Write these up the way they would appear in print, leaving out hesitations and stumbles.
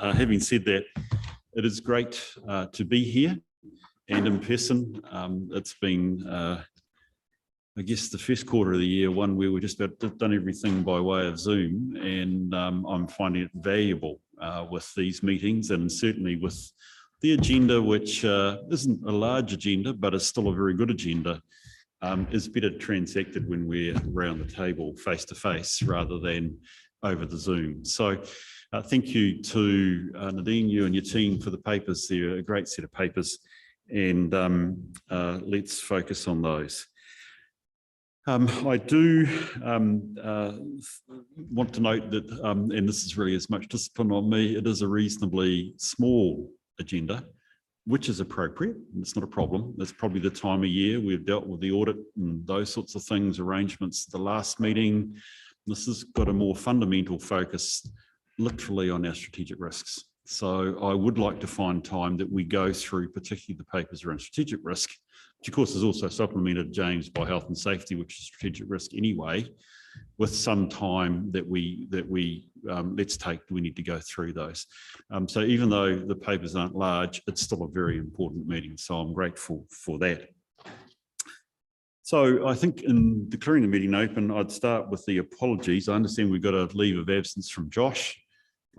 Having said that, it is great to be here and in person. It's been, I guess, the first quarter of the year, one where we've just about done everything by way of Zoom, and I'm finding it valuable with these meetings, and certainly with the agenda, which isn't a large agenda, but is still a very good agenda, is better transacted when we're around the table face to face rather than over the Zoom. So thank you to Nadine, you and your team for the papers. They're a great set of papers, and let's focus on those. I do want to note that, and this is really as much discipline on me, it is a reasonably small agenda, which is appropriate. It's not a problem. It's probably the time of year we've dealt with the audit and those sorts of things, arrangements, the last meeting. This has got a more fundamental focus literally on our strategic risks. So I would like to find time that we go through, particularly the papers around strategic risk, which of course is also supplemented, James, by health and safety, which is strategic risk anyway, with some time that we let's take, we need to go through those. So even though the papers aren't large, it's still a very important meeting. So I'm grateful for that. So I think in declaring the meeting open, I'd start with the apologies. I understand we've got a leave of absence from Josh.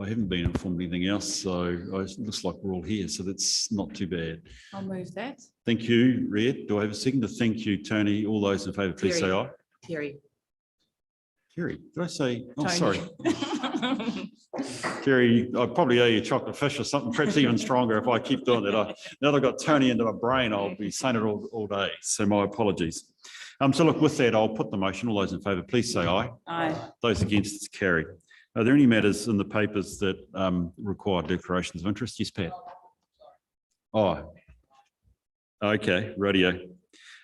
I haven't been informed anything else, so it looks like we're all here, so that's not too bad. I'll move that. Thank you, Red. Do I have a second? Thank you, Tony. All those in favour, please say aye. Terry. Terry, did I say? Oh, Tony. Sorry. Terry, I probably owe you chocolate fish or something, perhaps even stronger if I keep doing that. Now that I've got Tony into my brain, I'll be saying it all day, so my apologies. So look, with that, I'll put the motion. All those in favour, please say aye. Aye. Those against, it's carried. Are there any matters in the papers that require declarations of interest? Yes, Pat. Oh, okay, radio.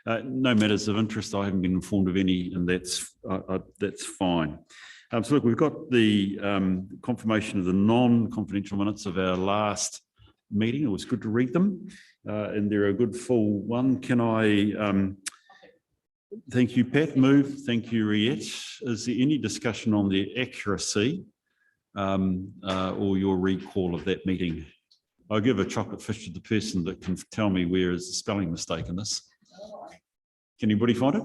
No matters of interest. I haven't been informed of any, and that's fine. So look, we've got the confirmation of the non-confidential minutes of our last meeting. It was good to read them, and they're a good full one. Can I? Thank you, Pat. Move. Thank you, Riette. Is there any discussion on the accuracy or your recall of that meeting? I'll give a chocolate fish to the person that can tell me where is the spelling mistake in this. Can anybody find it?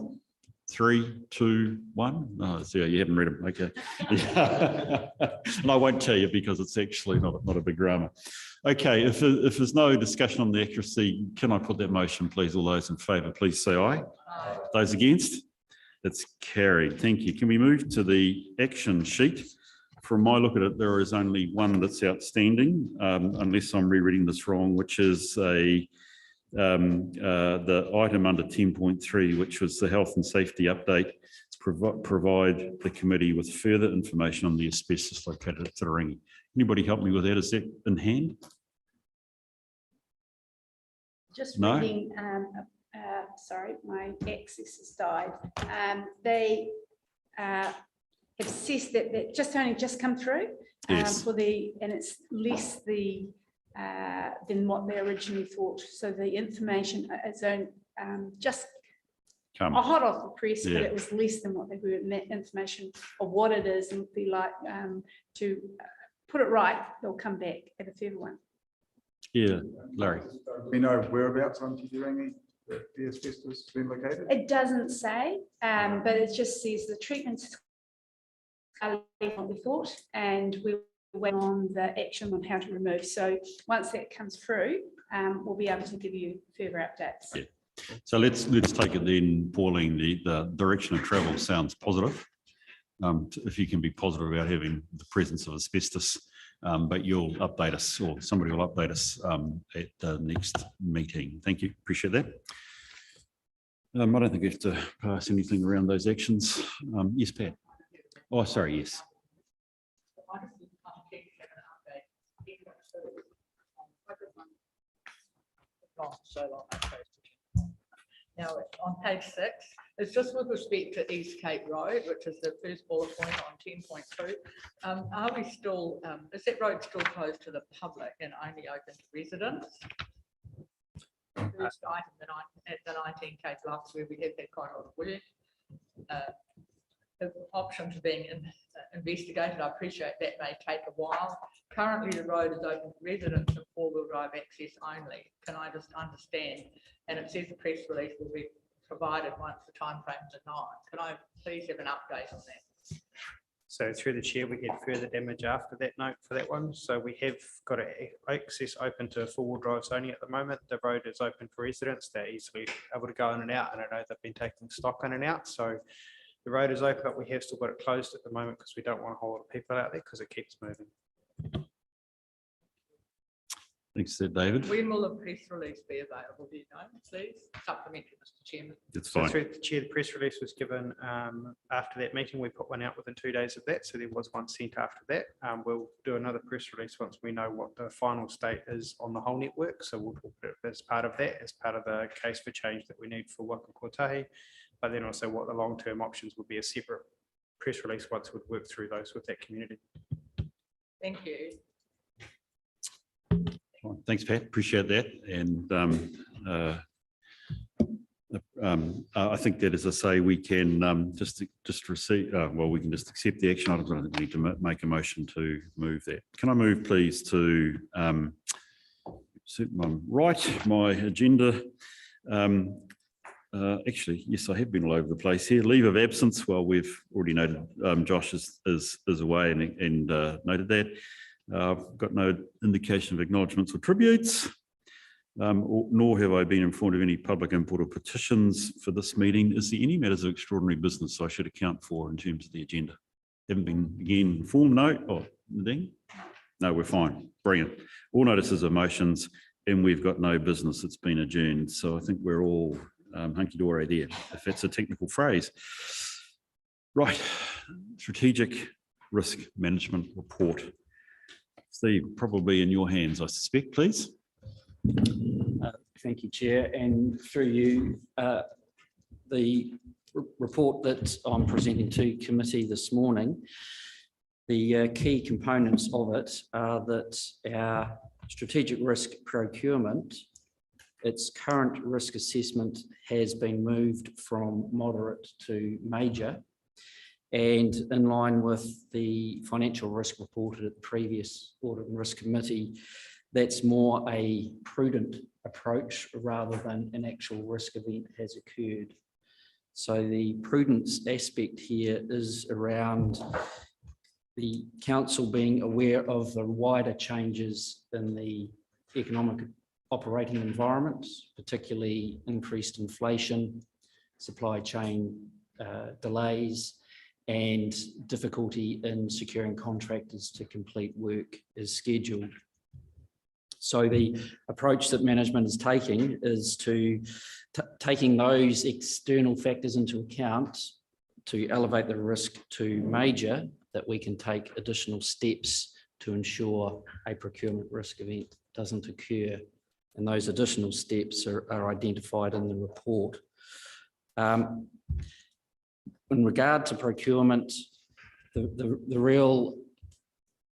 3, 2, 1. Oh, so you haven't read them. Okay. Yeah. And I won't tell you because it's actually not a big drama. Okay, if there's no discussion on the accuracy, can I put that motion, please? All those in favour, please say aye. Aye. Those against? It's carried. Thank you. Can we move to the action sheet? From my look at it, there is only one that's outstanding, unless I'm rereading this wrong, which is the item under 10.3, which was the health and safety update, provide the committee with further information on the asbestos located at Titirangi. Anybody help me with that? Is that in hand? Just reading, sorry, my access has died. They have assessed that just only come through yes. And it's less than what they originally thought. So the information is just hot off the press, yeah. But it was less than what they heard. And that information of what it is and would be like to put it right, they'll come back at a further one. Yeah, Larry. We know whereabouts on Titirangi the asbestos has been located? It doesn't say, but it just says the treatments are less than we thought, and we went on the action on how to remove. So once that comes through, we'll be able to give you further updates. Yeah. So let's take it then, Pauline. The direction of travel sounds positive. If you can be positive about having the presence of asbestos, but you'll update us, or somebody will update us at the next meeting. Thank you. Appreciate that. I don't think we have to pass anything around those actions. Yes, Pat. Oh, sorry. Yes. Now, on page 6, it's just with respect to East Cape Road, which is the first bullet point on 10.2. Are we still, is that road still closed to the public and only open to residents? First item at the 19K Bluffs, where we have had quite a lot of work. if options are being investigated. I appreciate that may take a while. Currently, the road is open to residents and four-wheel drive access only. Can I just understand? And it says the press release will be provided once the timeframes are known. Can I please have an update on that? So through the chair, we get further damage after that note for that one. So we have got access open to four-wheel drives only at the moment. The road is open for residents. They're easily able to go in and out. And I know they've been taking stock in and out. So the road is open, but we have still got it closed at the moment because we don't want a whole lot of people out there because it keeps moving. Thanks, David. When will a press release be available? Do you know, please? Supplementary, Mr. Chairman. It's So fine. through the chair, the press release was given after that meeting. We put one out within 2 days of that. So there was one sent after that. We'll do another press release once we know what the final state is on the whole network. So we'll talk about it as part of that, as part of the case for change that we need for Waka Kotahi, but then also what the long-term options would be a separate press release once we'd work through those with that community. Thank you. Thanks, Pat. Appreciate that. And I think that, as I say, we can just receive, well, we can just accept the action items. I don't think we need to make a motion to move that. Can I move, please, to my agenda. Actually, yes, I have been all over the place here. Leave of absence. Well, we've already noted Josh is away and noted that. I've got no indication of acknowledgements or tributes, nor have I been informed of any public input or petitions for this meeting. Is there any matters of extraordinary business I should account for in terms of the agenda? Haven't been again informed? No. Oh, Nadine? No, we're fine. Brilliant. All notices of motions, and we've got no business. It's been adjourned. So I think we're all hunky-dory there, if that's a technical phrase. Right. Strategic Risk Management Report. Steve, probably in your hands, I suspect, please. Thank you, Chair. And through you, the report that I'm presenting to committee this morning, the key components of it are that our strategic risk procurement, its current risk assessment has been moved from moderate to major. And in line with the financial risk reported at the previous Audit and Risk Committee, that's more a prudent approach rather than an actual risk event has occurred. So the prudence aspect here is around the council being aware of the wider changes in the economic operating environment, particularly increased inflation, supply chain delays, and difficulty in securing contractors to complete work as scheduled. So the approach that management is taking is to taking those external factors into account to elevate the risk to major, that we can take additional steps to ensure a procurement risk event doesn't occur. And those additional steps are identified in the report. In regard to procurement, the real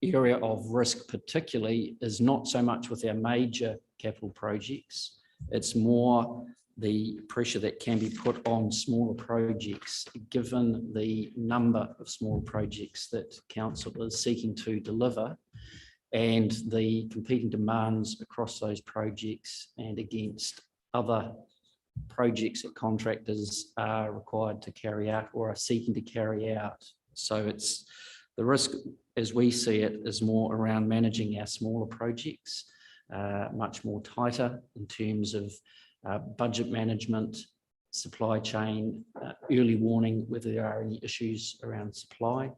area of risk particularly is not so much with our major capital projects. It's more the pressure that can be put on smaller projects, given the number of small projects that council is seeking to deliver and the competing demands across those projects and against other projects that contractors are required to carry out or are seeking to carry out. So it's the risk, as we see it, is more around managing our smaller projects, much more tighter in terms of budget management, supply chain, early warning whether there are any issues around supply,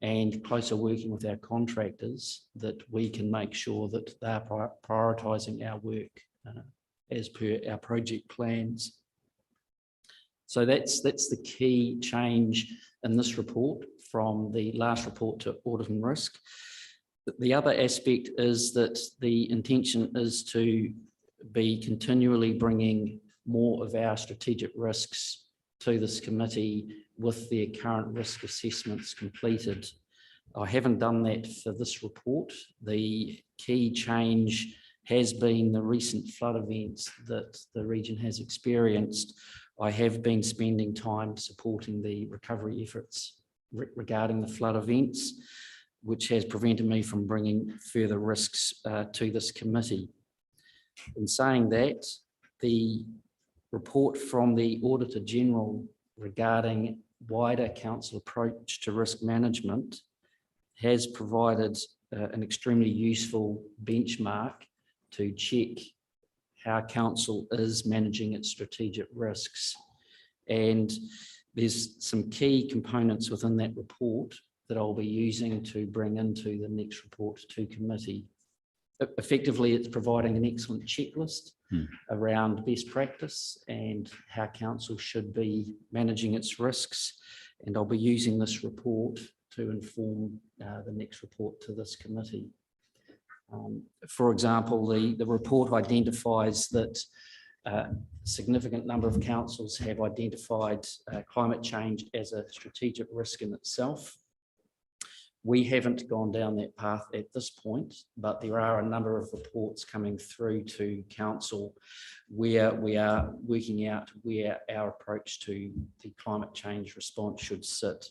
and closer working with our contractors that we can make sure that they're prioritising our work as per our project plans. So that's the key change in this report from the last report to Audit and Risk. The other aspect is that the intention is to be continually bringing more of our strategic risks to this committee with their current risk assessments completed. I haven't done that for this report. The key change has been the recent flood events that the region has experienced, I have been spending time supporting the recovery efforts regarding the flood events, which has prevented me from bringing further risks to this committee. In saying that, the report from the Auditor General regarding wider council approach to risk management has provided an extremely useful benchmark to check how council is managing its strategic risks. And there's some key components within that report that I'll be using to bring into the next report to committee. Effectively, it's providing an excellent checklist around best practice and how council should be managing its risks. And I'll be using this report to inform the next report to this committee. For example, the report identifies that a significant number of councils have identified climate change as a strategic risk in itself. We haven't gone down that path at this point, but there are a number of reports coming through to council where we are working out where our approach to the climate change response should sit.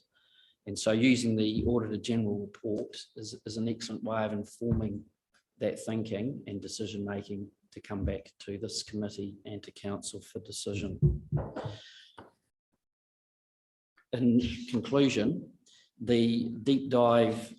And so using the Auditor General report is an excellent way of informing that thinking and decision making to come back to this committee and to council for decision. In conclusion, the deep dive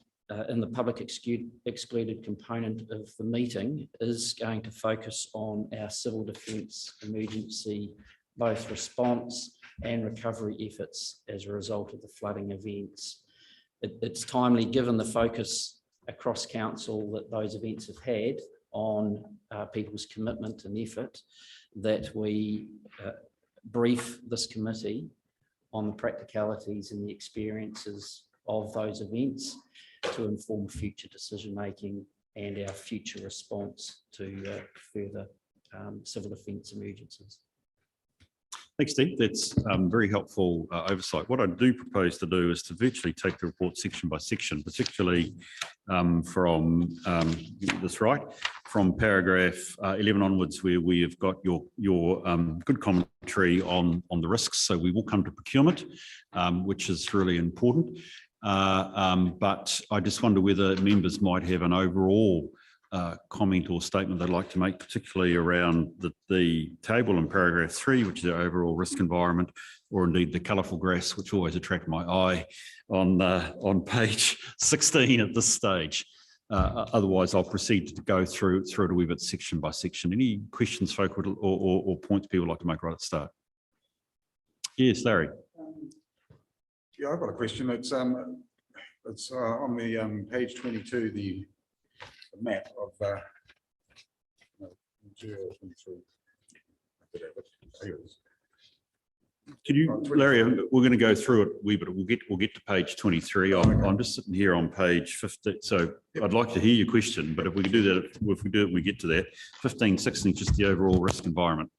in the public excluded component of the meeting is going to focus on our civil defence emergency, both response and recovery efforts as a result of the flooding events. It's timely, given the focus across council that those events have had on people's commitment and effort, that we brief this committee on the practicalities and the experiences of those events to inform future decision making and our future response to further civil defence emergencies. Thanks, Steve. That's very helpful oversight. What I do propose to do is to virtually take the report section by section, particularly from this right, from paragraph 11 onwards, where we have got your good commentary on the risks. So we will come to procurement, which is really important. But I just wonder whether members might have an overall comment or statement they'd like to make, particularly around the table in paragraph 3, which is the overall risk environment, or indeed the colourful graphs, which always attract my eye on page 16 at this stage. Otherwise, I'll proceed to go through it a wee bit section by section. Any questions, folk, or points people would like to make right at the start? Yes, Larry. Yeah, I've got a question. It's on the page 22, the map of 023. Can you, Larry? We're going to go through it a wee bit. We'll get to page 23. I'm just sitting here on page 50. So I'd like to hear your question, but if we can do that, if we do it, we get to that. 15, 16, just the overall risk environment,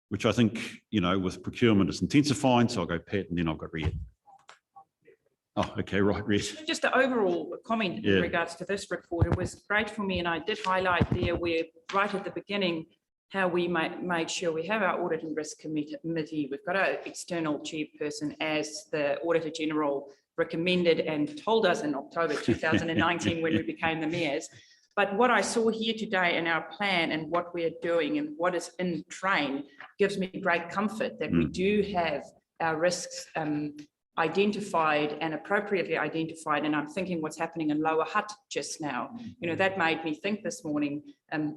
which I think, with procurement is intensifying. So I'll go Pat, and then I've got Red. Oh, okay, right, Red. Just an overall comment in regards to this report. It was great for me, and I did highlight there where right at the beginning how we make sure we have our audit and risk committee. We've got our external chairperson, as the Auditor General recommended and told us in October 2019 when we became the mayors. But what I saw here today in our plan and what we're doing and what is in train gives me great comfort that we do have our risks identified and appropriately identified. And I'm thinking what's happening in Lower Hutt just now, that made me think this morning,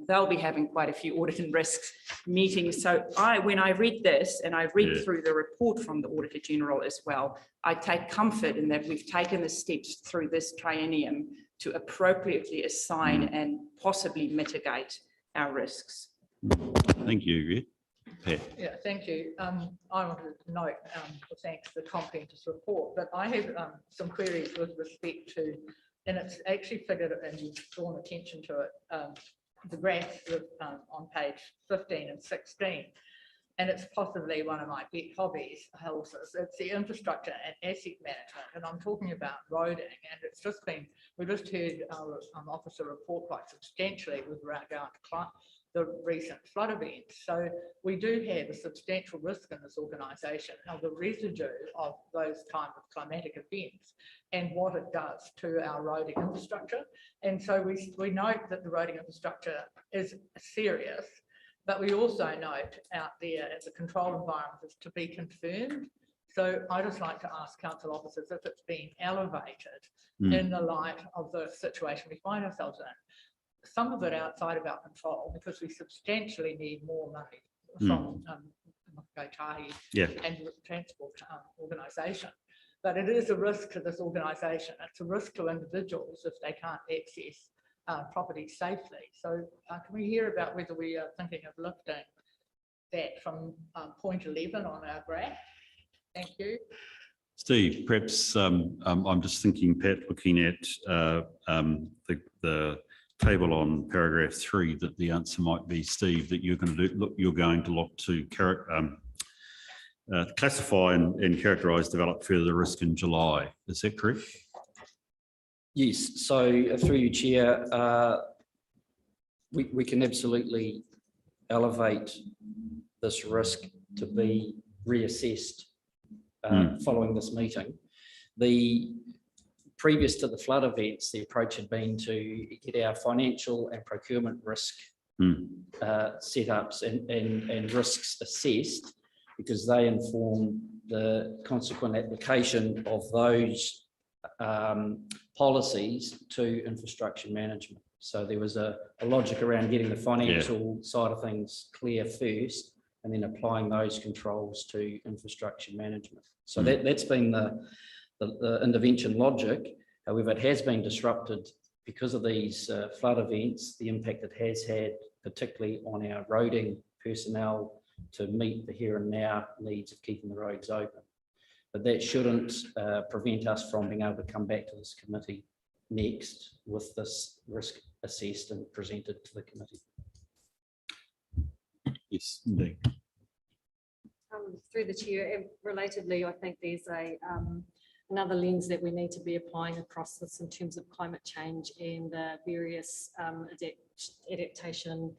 they'll be having quite a few audit and risks meetings. So when I read this and I read through the report from the Auditor General as well, I take comfort in that we've taken the steps through this triennium to appropriately assign and possibly mitigate our risks. Thank you, Red. Pat. Yeah, thank you. I wanted to note, thanks to the comprehensive report, but I have some queries with respect to, and it's actually figured and you've drawn attention to it, the graph on page 15 and 16. and it's possibly one of my big hobbies, it's the infrastructure and asset management, and I'm talking about roading, and it's just been, we just heard our officer report quite substantially with regard to the recent flood events. So we do have a substantial risk in this organisation of the residue of those kind of climatic events and what it does to our roading infrastructure. And so we note that the roading infrastructure is serious, but we also note out there as a control environment is to be confirmed. So I just like to ask council officers if it's been elevated in the light of the situation we find ourselves in. Some of it outside of our control because we substantially need more money from Kotahi and transport organisation. But it is a risk to this organisation. It's a risk to individuals if they can't access property safely. So can we hear about whether we are thinking of lifting that from point 11 on our graph? Thank you. Steve, perhaps I'm just thinking, Pat, looking at the table on paragraph 3, that the answer might be, Steve, that you're going to look to classify and characterise, develop further risk in July. Is that correct? Yes, so through you, Chair, we can absolutely elevate this risk to be reassessed following this meeting. Previous to the flood events, the approach had been to get our financial and procurement risk setups and risks assessed, because they inform the consequent application of those policies to infrastructure management. So there was a logic around getting the financial side of things clear first, and then applying those controls to infrastructure management. So that's been the intervention logic. However, it has been disrupted because of these flood events, the impact it has had, particularly on our roading personnel to meet the here and now needs of keeping the roads open. But that shouldn't prevent us from being able to come back to this committee next with this risk assessed and presented to the committee. Yes, indeed. Through the chair, and relatedly, I think there's another lens that we need to be applying across this in terms of climate change and the various adaptation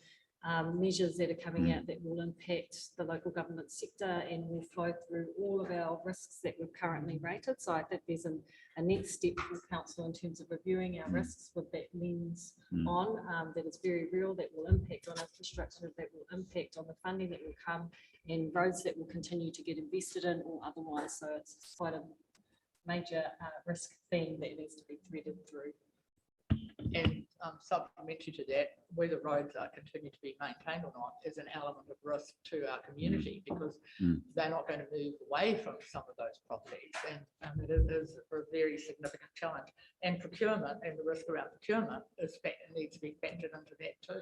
measures that are coming out that will impact the local government sector, and will flow through all of our risks that we've currently rated. So I think there's a next step for council in terms of reviewing our risks with that lens on, that is very real, that will impact on infrastructure, that will impact on the funding that will come, and roads that will continue to get invested in or otherwise. So it's quite a major risk theme that needs to be threaded through. And supplementary to that, whether roads are continue to be maintained or not is an element of risk to our community, because they're not going to move away from some of those properties, and it is a very significant challenge. And procurement and the risk around procurement needs to be factored into that too,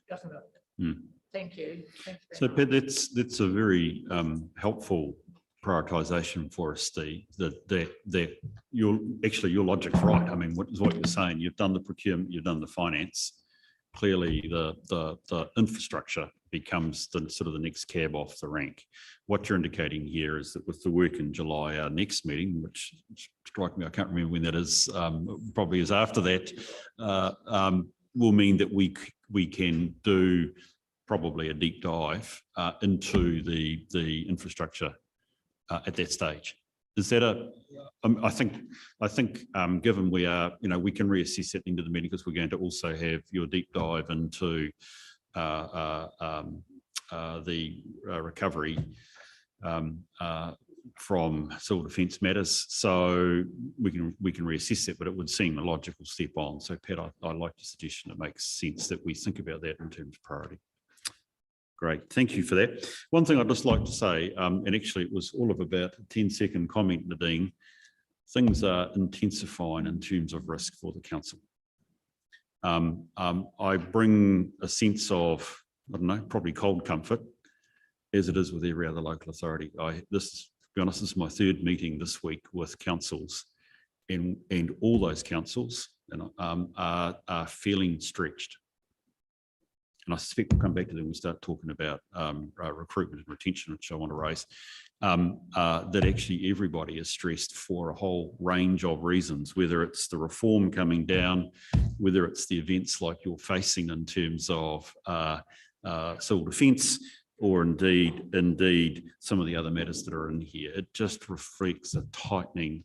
doesn't it? Thank you. So Pat, that's a very helpful prioritisation for us, Steve, that your logic's right. I mean, what you're saying, you've done the procurement, you've done the finance. Clearly the infrastructure becomes the sort of the next cab off the rank. What you're indicating here is that with the work in July, our next meeting, which strike me, I can't remember when that is, probably is after that, will mean that we can do probably a deep dive into the infrastructure at that stage. Is that I think given we are, we can reassess at the end of the meeting, because we're going to also have your deep dive into the recovery from civil defence matters. So we can reassess it, but it would seem a logical step on. So Pat, I like your suggestion. It makes sense that we think about that in terms of priority. Great, thank you for that. One thing I'd just like to say, and actually it was all of about a 10-second comment, Nadine, things are intensifying in terms of risk for the council. I bring a sense of, I don't know, probably cold comfort, as it is with every other local authority. To be honest, this is my third meeting this week with councils, and all those councils are feeling stretched. and I suspect we'll come back to that when we start talking about recruitment and retention, which I want to raise, that actually everybody is stressed for a whole range of reasons, whether it's the reform coming down, whether it's the events like you're facing in terms of civil defence, or indeed some of the other matters that are in here. It just reflects a tightening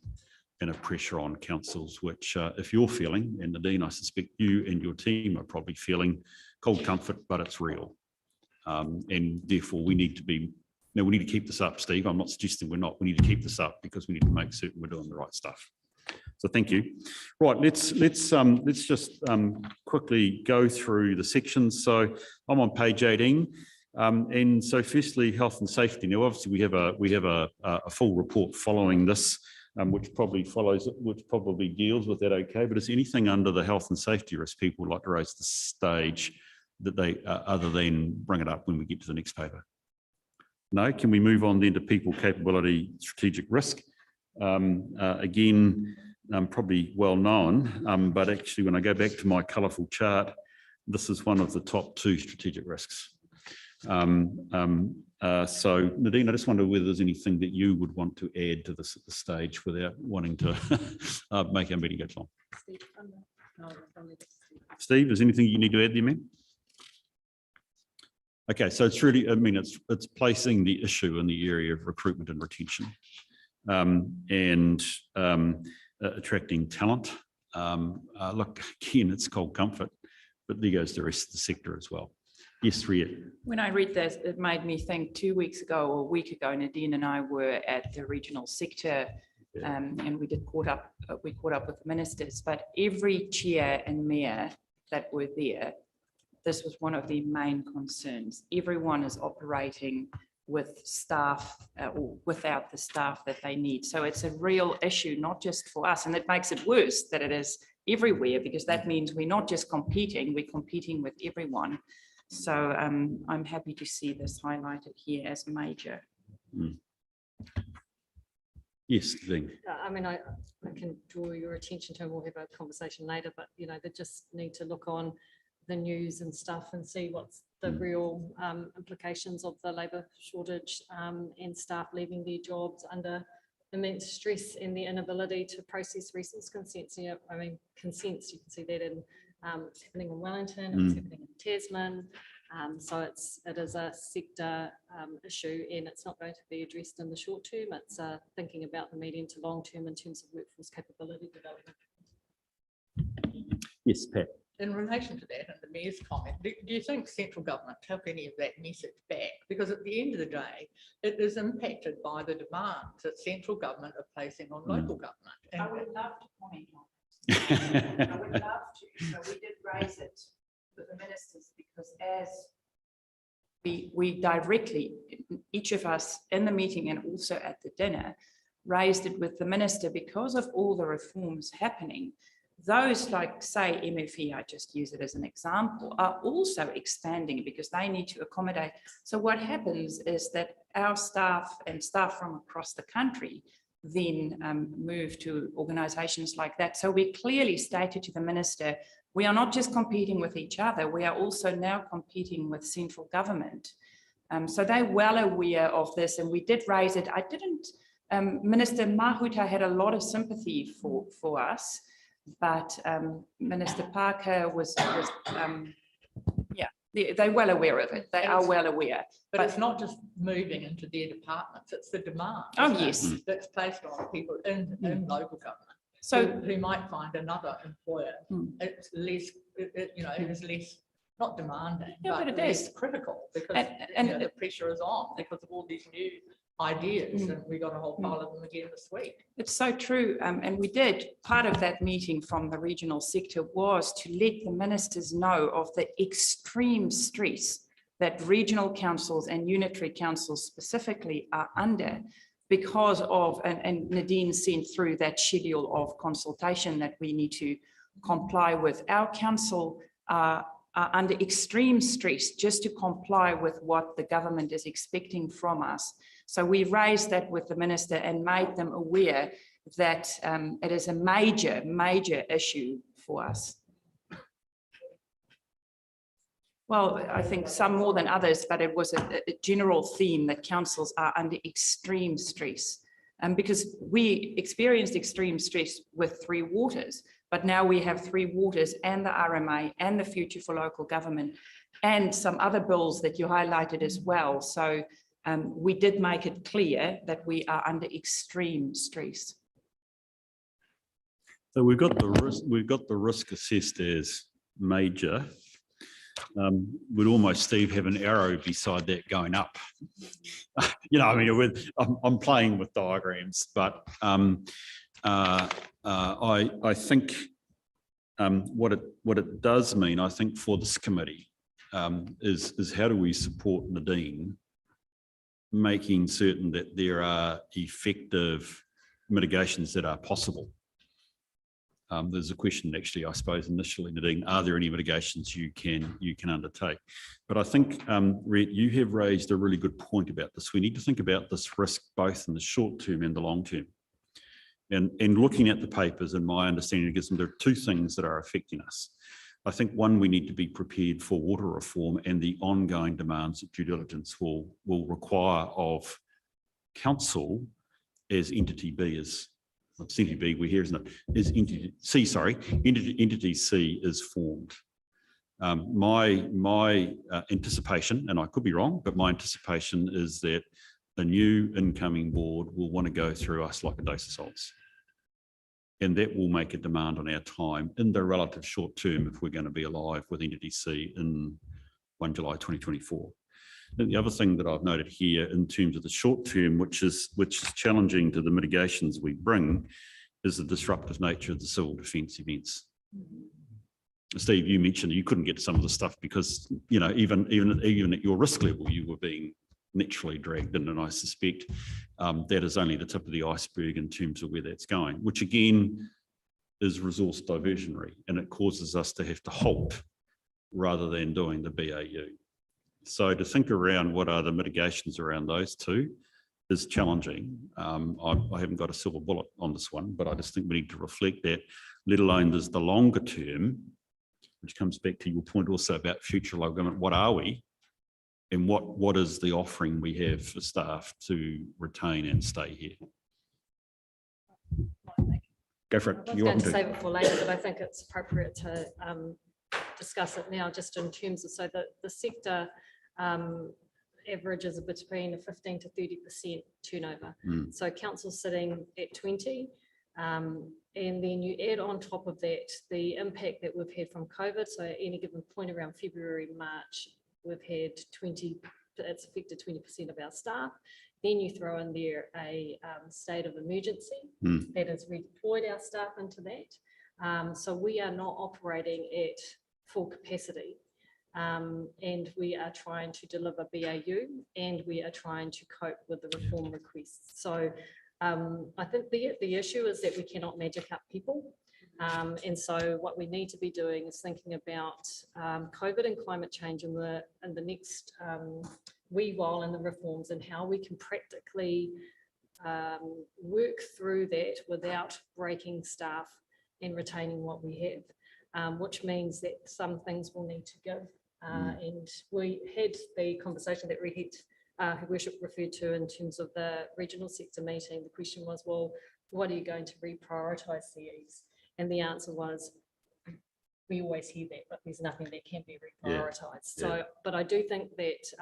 and a pressure on councils, which if you're feeling, and Nadine, I suspect you and your team are probably feeling, cold comfort, but it's real. And therefore we need to be, we need to keep this up, Steve. I'm not suggesting we're not, we need to keep this up because we need to make certain we're doing the right stuff. So thank you. Right, let's just quickly go through the sections. So I'm on page 18. And so firstly, health and safety. Now, obviously we have a full report following this, which probably deals with that. Okay, but is there anything under the health and safety risk people would like to raise the stage that they, other than bring it up when we get to the next paper? No, can we move on then to people, capability, strategic risk? Again, probably well known, but actually when I go back to my colourful chart, this is one of the top 2 strategic risks. So Nadine, I just wonder whether there's anything that you would want to add to this at the stage without wanting to make our meeting go too long. Steve, is anything you need to add there, man? Okay, so it's really, I mean, it's placing the issue in the area of recruitment and retention, and attracting talent. Look, again, it's cold comfort, but there goes the rest of the sector as well. Yes, Riet. When I read this, it made me think 2 weeks ago or a week ago, Nadine and I were at the regional sector, and we caught up with the ministers, but every chair and mayor that were there, this was one of the main concerns. Everyone is operating with staff or without the staff that they need. So it's a real issue, not just for us. And it makes it worse that it is everywhere, because that means we're not just competing, we're competing with everyone. So I'm happy to see this highlighted here as major. Mm. Yes, Ling. I mean, I can draw your attention to, and we'll have a conversation later, but you know, they just need to look on the news and stuff and see what's the real implications of the labour shortage and staff leaving their jobs under immense stress and the inability to process resource consents. You know, I mean, consents, you can see that in it's happening in Wellington, it's happening in Tasman. So it is a sector issue, and it's not going to be addressed in the short term. It's thinking about the medium to long term in terms of workforce capability development. Yes, Pat. In relation to that and the Mayor's comment, do you think central government took any of that message back? Because at the end of the day, it is impacted by the demands that central government are placing on local government. And I would love to comment on it. I would love to. So we did raise it with the ministers because as we directly, each of us in the meeting and also at the dinner, raised it with the minister because of all the reforms happening. Those like, say, MFE, I just use it as an example, are also expanding because they need to accommodate. So what happens is that our staff and staff from across the country then move to organisations like that. So we clearly stated to the minister, we are not just competing with each other, we are also now competing with central government. So they're well aware of this, and we did raise it. I didn't, Minister Mahuta had a lot of sympathy for us. But Minister Parker was yeah, they're well aware of it. They are well aware. But it's not just moving into their departments, it's the demand. Oh, yes. That's placed on people in local government. So who might find another employer. It's less, you know, it is less, not demanding, yeah, but it less is critical because you know, the pressure is on because of all these new ideas, and we got a whole pile of them again this week. It's so true. And we did, part of that meeting from the regional sector was to let the ministers know of the extreme stress that regional councils and unitary councils specifically are under because of, and Nadine sent through that schedule of consultation that we need to comply with. Our council are under extreme stress just to comply with what the government is expecting from us. So we raised that with the minister and made them aware that it is a major, major issue for us. Well, I think some more than others, but it was a general theme that councils are under extreme stress. Because we experienced extreme stress with Three Waters, but now we have Three Waters and the RMA and the Future for Local Government and some other bills that you highlighted as well. So we did make it clear that we are under extreme stress. So we've got the risk assessed as major. Would almost, Steve, have an arrow beside that going up? I mean, I'm playing with diagrams, but I think what it does mean, I think, for this committee is how do we support Nadine, making certain that there are effective mitigations that are possible. There's a question actually, I suppose, initially, Nadine, are there any mitigations you can undertake? But I think, Rhett, you have raised a really good point about this. We need to think about this risk both in the short term and the long term. And looking at the papers, and my understanding is there are two things that are affecting us. I think one, we need to be prepared for water reform and the ongoing demands that due diligence will require of council as entity B is. Entity B, we're here, isn't it? Is entity C, sorry, entity C is formed. My anticipation, and I could be wrong, but my anticipation is that the new incoming board will want to go through us like a dose of salts. And that will make a demand on our time in the relative short term if we're going to be alive with entity C in 1 July 2024. And the other thing that I've noted here in terms of the short term, which is challenging to the mitigations we bring, is the disruptive nature of the civil defence events. Steve, you mentioned you couldn't get to some of the stuff because, even at your risk level, you were being naturally dragged in, and I suspect that is only the tip of the iceberg in terms of where that's going, which again is resource diversionary, and it causes us to have to halt rather than doing the BAU. So to think around what are the mitigations around those two is challenging. I haven't got a silver bullet on this one, but I just think we need to reflect that, let alone there's the longer term, which comes back to your point also about future local government. What are we? And what is the offering we have for staff to retain and stay here? Go for it. I was going to save it for later, but I think it's appropriate to discuss it now, just in terms of, so that the sector averages between a 15 to 30% turnover. So council sitting at 20, and then you add on top of that the impact that we've had from COVID. So at any given point around February, March, we've had it's affected 20% of our staff. Then you throw in there a state of emergency that has redeployed our staff into that. So we are not operating at full capacity. And we are trying to deliver BAU, and we are trying to cope with the reform requests. So I think the issue is that we cannot magic up people. And so what we need to be doing is thinking about COVID and climate change in the next wee while in the reforms, and how we can practically work through that without breaking staff and retaining what we have, which means that some things will need to give. And we had the conversation that Her Worship referred to in terms of the regional sector meeting. The question was, well, what are you going to reprioritise CEs? And the answer was, we always hear that, but there's nothing that can be reprioritised. So, but I do think that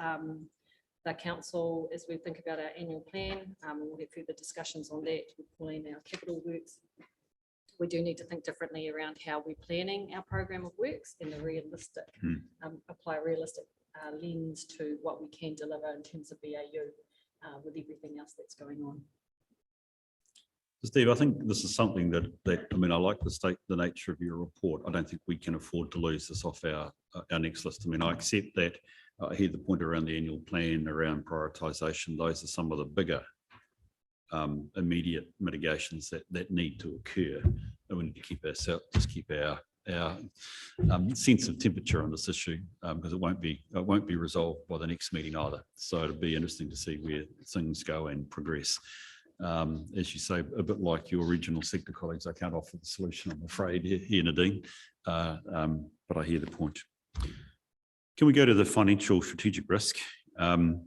the council, as we think about our annual plan, we'll get further discussions on that. We're pulling our capital works. We do need to think differently around how we're planning our program of works, and the realistic, apply a realistic lens to what we can deliver in terms of BAU with everything else that's going on. Steve, I think this is something that I mean, I like the nature of your report. I don't think we can afford to lose this off our next list. I mean, I accept that. I hear the point around the annual plan, around prioritisation. Those are some of the bigger immediate mitigations that need to occur. And we need to keep our sense of temperature on this issue, because it won't be resolved by the next meeting either. So it'll be interesting to see where things go and progress. As you say, a bit like your regional sector colleagues, I can't offer the solution, I'm afraid, here, Nadine, but I hear the point. Can we go to the financial strategic risk and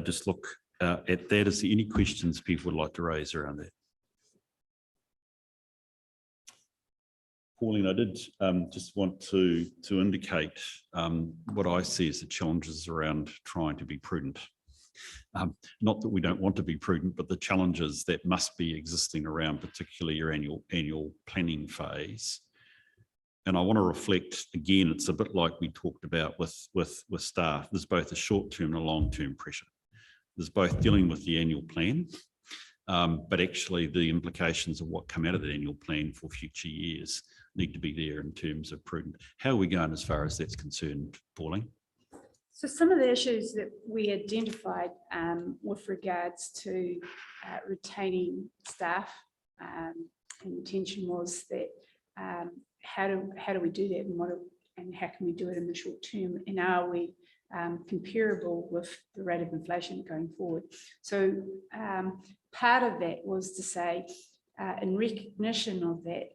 just look at that? Is there any questions people would like to raise around that? Pauline, I did just want to indicate what I see as the challenges around trying to be prudent. Not that we don't want to be prudent, but the challenges that must be existing around particularly your annual planning phase. And I want to reflect again, it's a bit like we talked about with staff. There's both a short-term and a long-term pressure. There's both dealing with the annual plan, but actually the implications of what come out of the annual plan for future years need to be there in terms of prudent. How are we going as far as that's concerned, Pauline? So some of the issues that we identified with regards to retaining staff, and the intention was that how do we do that, and how can we do it in the short term, and are we comparable with the rate of inflation going forward? So part of that was to say, in recognition of that,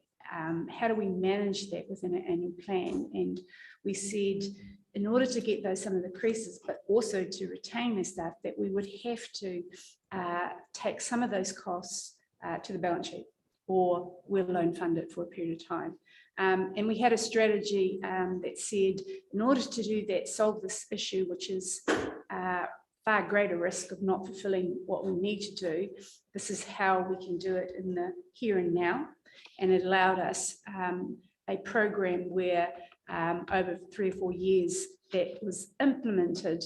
how do we manage that within an annual plan? And we said, in order to get some of the creases, but also to retain the staff, that we would have to take some of those costs to the balance sheet, or we'll loan fund it for a period of time. And we had a strategy that said, in order to do that, solve this issue, which is far greater risk of not fulfilling what we need to do, this is how we can do it in the here and now. And it allowed us a program where over 3 or 4 years that was implemented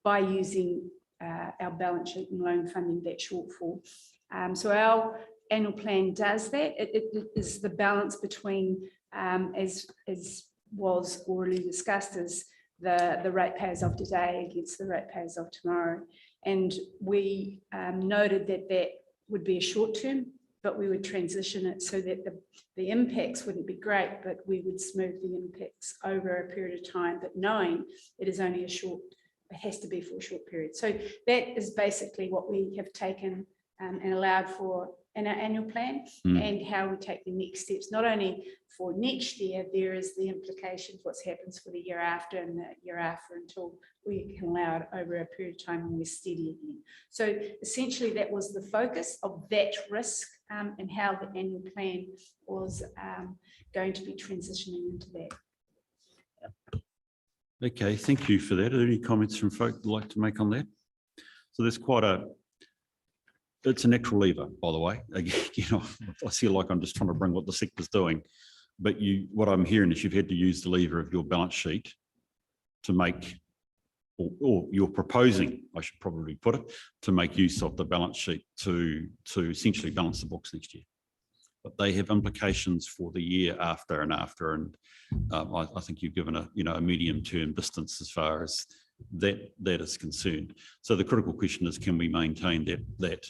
by using our balance sheet and loan funding that shortfall. So our annual plan does that. It is the balance between, as was already discussed, as the ratepayers of today against the ratepayers of tomorrow. And we noted that that would be a short term, but we would transition it so that the impacts wouldn't be great, but we would smooth the impacts over a period of time, but knowing it is only it has to be for a short period. So that is basically what we have taken and allowed for in our annual plan, and how we take the next steps, not only for next year, there is the implications, what happens for the year after and the year after, until we can allow it over a period of time when we're steady again. So essentially that was the focus of that risk, and how the annual plan was going to be transitioning into that. Okay, thank you for that. Are there any comments from folk that'd like to make on that? So there's it's a natural lever, by the way. Again, I feel like I'm just trying to bring what the sector's doing, but what I'm hearing is you've had to use the lever of your balance sheet to make, or you're proposing, I should probably put it, to make use of the balance sheet to essentially balance the books next year. But they have implications for the year after and after, and I think you've given a medium-term distance as far as that is concerned. So the critical question is, can we maintain that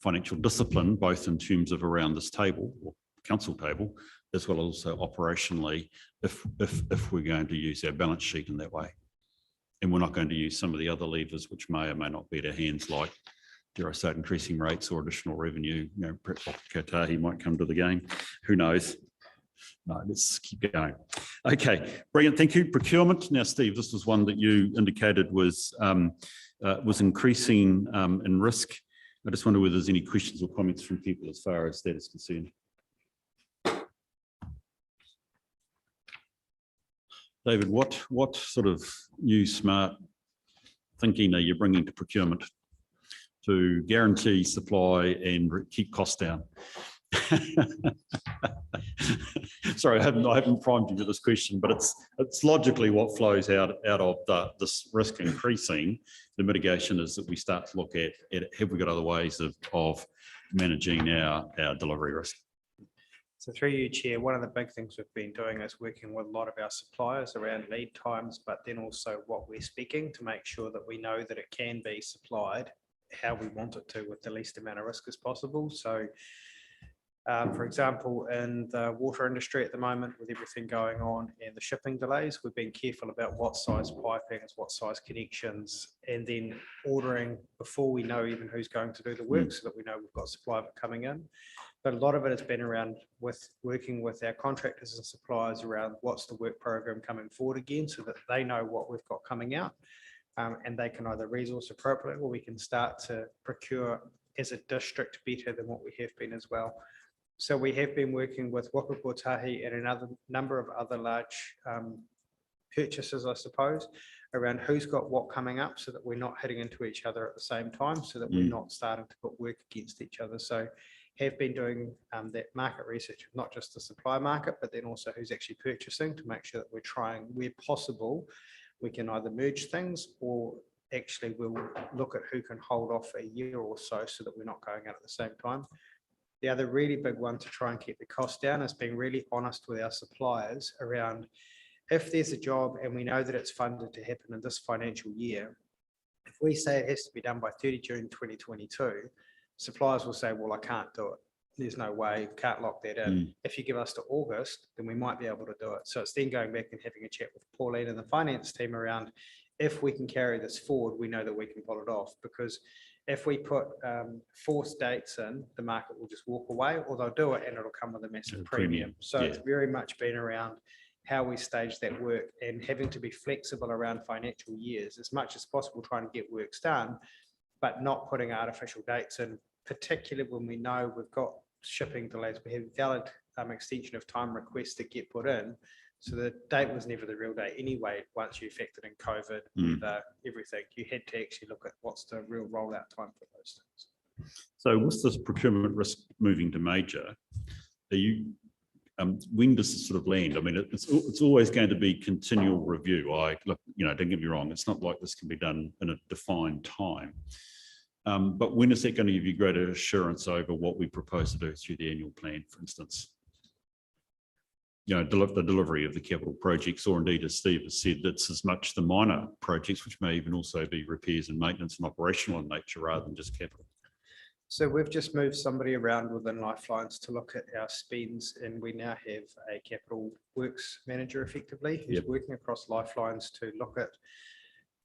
financial discipline, both in terms of around this table or council table, as well as also operationally, if we're going to use our balance sheet in that way, and we're not going to use some of the other levers which may or may not be at our hands, like, dare I say, increasing rates or additional revenue. Perhaps Dr. Kotahi might come to the game. Who knows? No, let's keep going. Okay, brilliant. Thank you. Procurement. Now, Steve, this was one that you indicated was increasing in risk. I just wonder whether there's any questions or comments from people as far as that is concerned. David, what sort of new smart thinking are you bringing to procurement to guarantee supply and keep costs down? Sorry, I haven't primed you with this question, but it's logically what flows out of this risk increasing. The mitigation is that we start to look at have we got other ways of managing our delivery risk. So through you, Chair, one of the big things we've been doing is working with a lot of our suppliers around lead times, but then also what we're speccing to make sure that we know that it can be supplied how we want it to with the least amount of risk as possible. So for example, in the water industry at the moment, with everything going on and the shipping delays, we've been careful about what size pipings, what size connections, and then ordering before we know even who's going to do the work, so that we know we've got supply of it coming in. But a lot of it has been around with working with our contractors and suppliers around what's the work program coming forward again, so that they know what we've got coming out. And they can either resource appropriately, or we can start to procure as a district better than what we have been as well. So we have been working with Waka Kotahi and another number of other large purchases, I suppose, around who's got what coming up, so that we're not hitting into each other at the same time, so that we're not starting to put work against each other. So have been doing that market research of not just the supply market, but then also who's actually purchasing, to make sure that we're trying, where possible, we can either merge things, or actually we'll look at who can hold off a year or so that we're not going out at the same time. The other really big one to try and keep the cost down is being really honest with our suppliers around, if there's a job and we know that it's funded to happen in this financial year, if we say it has to be done by 30 June 2022, suppliers will say, well, I can't do it. There's no way, can't lock that in. If you give us to August, then we might be able to do it. So it's then going back and having a chat with Pauline and the finance team around, if we can carry this forward, we know that we can pull it off. Because if we put forced dates in, the market will just walk away, or they'll do it and it'll come with a massive premium. So it's very much been around how we stage that work, and having to be flexible around financial years as much as possible, trying to get works done, but not putting artificial dates in, particularly when we know we've got shipping delays. We have valid extension of time requests that get put in. So the date was never the real date anyway. Once you factored in COVID, everything, you had to actually look at what's the real rollout time for those things. So with this procurement risk moving to major, are you, when does this sort of land? I mean, it's always going to be continual review. Look, don't get me wrong, it's not like this can be done in a defined time. But when is that going to give you greater assurance over what we propose to do through the annual plan, for instance? The delivery of the capital projects, or indeed, as Steve has said, that's as much the minor projects, which may even also be repairs and maintenance and operational in nature rather than just capital. So we've just moved somebody around within Lifelines to look at our spends, and we now have a capital works manager effectively who's working across Lifelines to look at,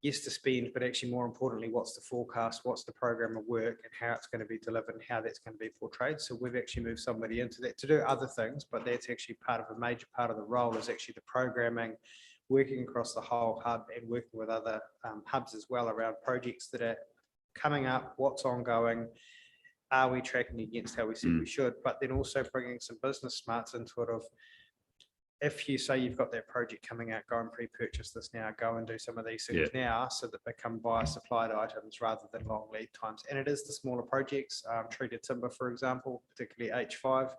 yes, the spend, but actually more importantly, what's the forecast, what's the program of work, and how it's going to be delivered and how that's going to be portrayed. So we've actually moved somebody into that to do other things, but that's actually part of a major part of the role is actually the programming, working across the whole hub and working with other hubs as well around projects that are coming up, what's ongoing, are we tracking against how we said we should, but then also bringing some business smarts into it of, if you say you've got that project coming out, go and pre-purchase this now, go and do some of these things now, so that they come via supplied items rather than long lead times. And it is the smaller projects, treated timber, for example, particularly H5.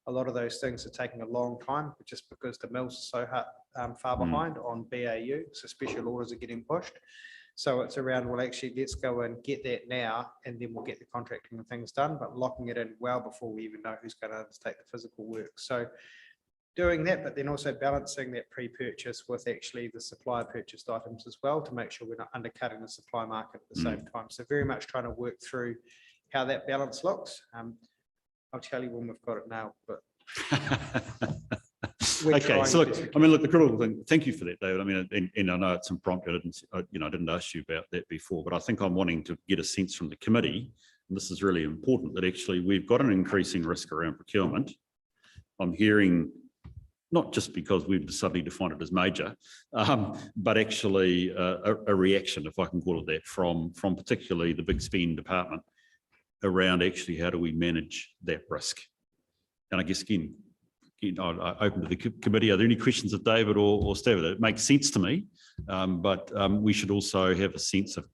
A lot of those things are taking a long time, just because the mills are so far behind on BAU, so special orders are getting pushed. So it's around, well, actually, let's go and get that now, and then we'll get the contracting and things done, but locking it in well before we even know who's going to undertake the physical work. So doing that, but then also balancing that pre-purchase with actually the supplier purchased items as well, to make sure we're not undercutting the supply market at the same time. So very much trying to work through how that balance looks. I'll tell you when we've got it now, but okay, so look, I mean, look, the critical thing, thank you for that, David. I mean, and I know it's impromptu, I didn't ask you about that before, but I think I'm wanting to get a sense from the committee, and this is really important, that actually we've got an increasing risk around procurement. I'm hearing, not just because we've suddenly defined it as major, but actually a reaction, if I can call it that, from particularly the big spend department around actually how do we manage that risk. And I guess, again, I open to the committee. Are there any questions of David or Steve? It makes sense to me, but we should also have a sense of,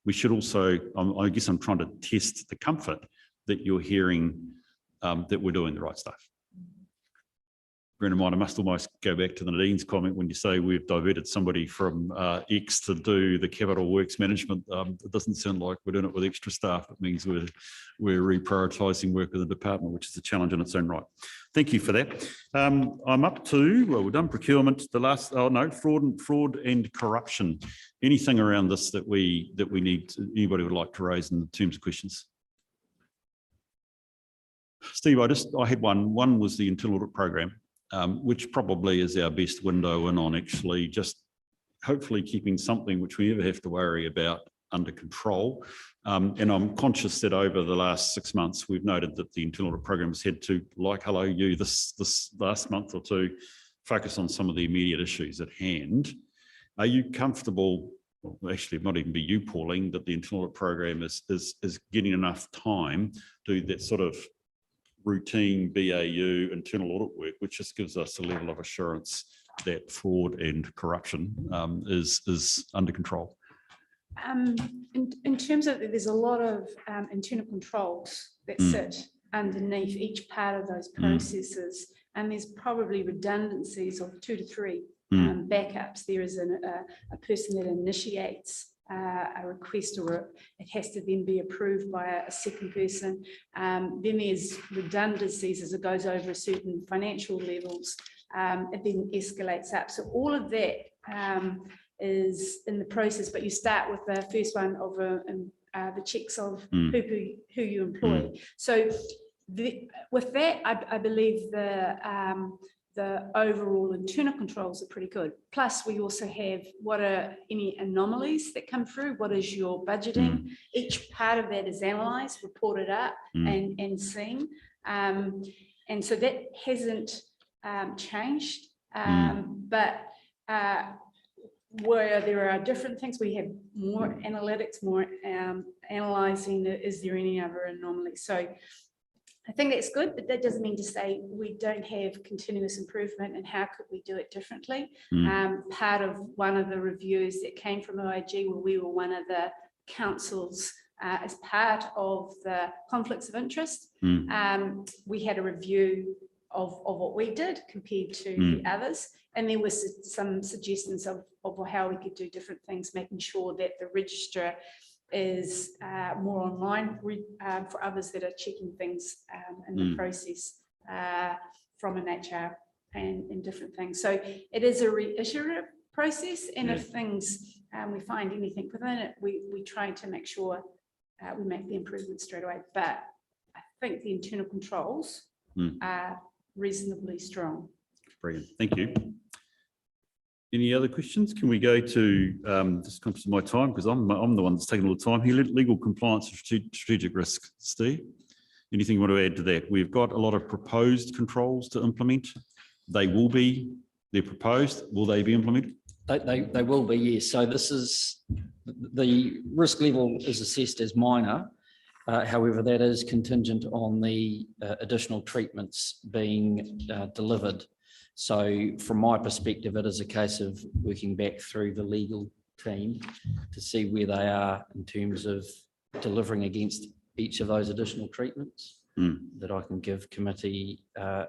I guess I'm trying to test the comfort that you're hearing that we're doing the right stuff. Bear in mind, I must almost go back to the Nadine's comment when you say we've diverted somebody from X to do the capital works management. It doesn't sound like we're doing it with extra staff. It means we're reprioritising work of the department, which is a challenge in its own right. Thank you for that. I'm up to, well, we've done procurement. The last, fraud and corruption. Anything around this that we need, anybody would like to raise in terms of questions? Steve, I had one. One was the internal audit program. Which probably is our best window in on actually just hopefully keeping something which we never have to worry about under control. And I'm conscious that over the last 6 months, we've noted that the internal audit program has had to, like hello you, this last month or two, focus on some of the immediate issues at hand. Are you comfortable, well, actually it might even be you, Pauline, that the internal audit program is getting enough time to do that sort of routine BAU internal audit work, which just gives us a level of assurance that fraud and corruption is under control? In terms of, there's a lot of internal controls that sit underneath each part of those processes, and there's probably redundancies of 2 to 3 backups. There is a person that initiates a request, or it has to then be approved by a second person. Then there's redundancies as it goes over certain financial levels. It then escalates up. So all of that is in the process, but you start with the first one of the checks of who you employ. So with that, I believe the overall internal controls are pretty good. Plus, we also have what are any anomalies that come through, what is your budgeting. Each part of that is analysed, reported up and seen. And so that hasn't changed, but where there are different things, we have more analytics, more analysing, is there any other anomalies? So I think that's good, but that doesn't mean to say we don't have continuous improvement and how could we do it differently. Part of one of the reviews that came from OIG, where we were one of the councils as part of the conflicts of interest, we had a review of what we did compared to the others. And there was some suggestions of how we could do different things, making sure that the register is more online for others that are checking things in the process from an HR and different things. So it is a reiterative process, and if things, we find anything within it, we try to make sure we make the improvements straight away. But I think the internal controls are reasonably strong. Brilliant, thank you. Any other questions? Can we go to, just conscious of my time, because I'm the one that's taking all the time here, legal compliance and strategic risk. Steve, anything you want to add to that? We've got a lot of proposed controls to implement. They're proposed. Will they be implemented? They will be, yes. So this is, the risk level is assessed as minor. However, that is contingent on the additional treatments being delivered. So from my perspective, it is a case of working back through the legal team to see where they are in terms of delivering against each of those additional treatments, that I can give committee a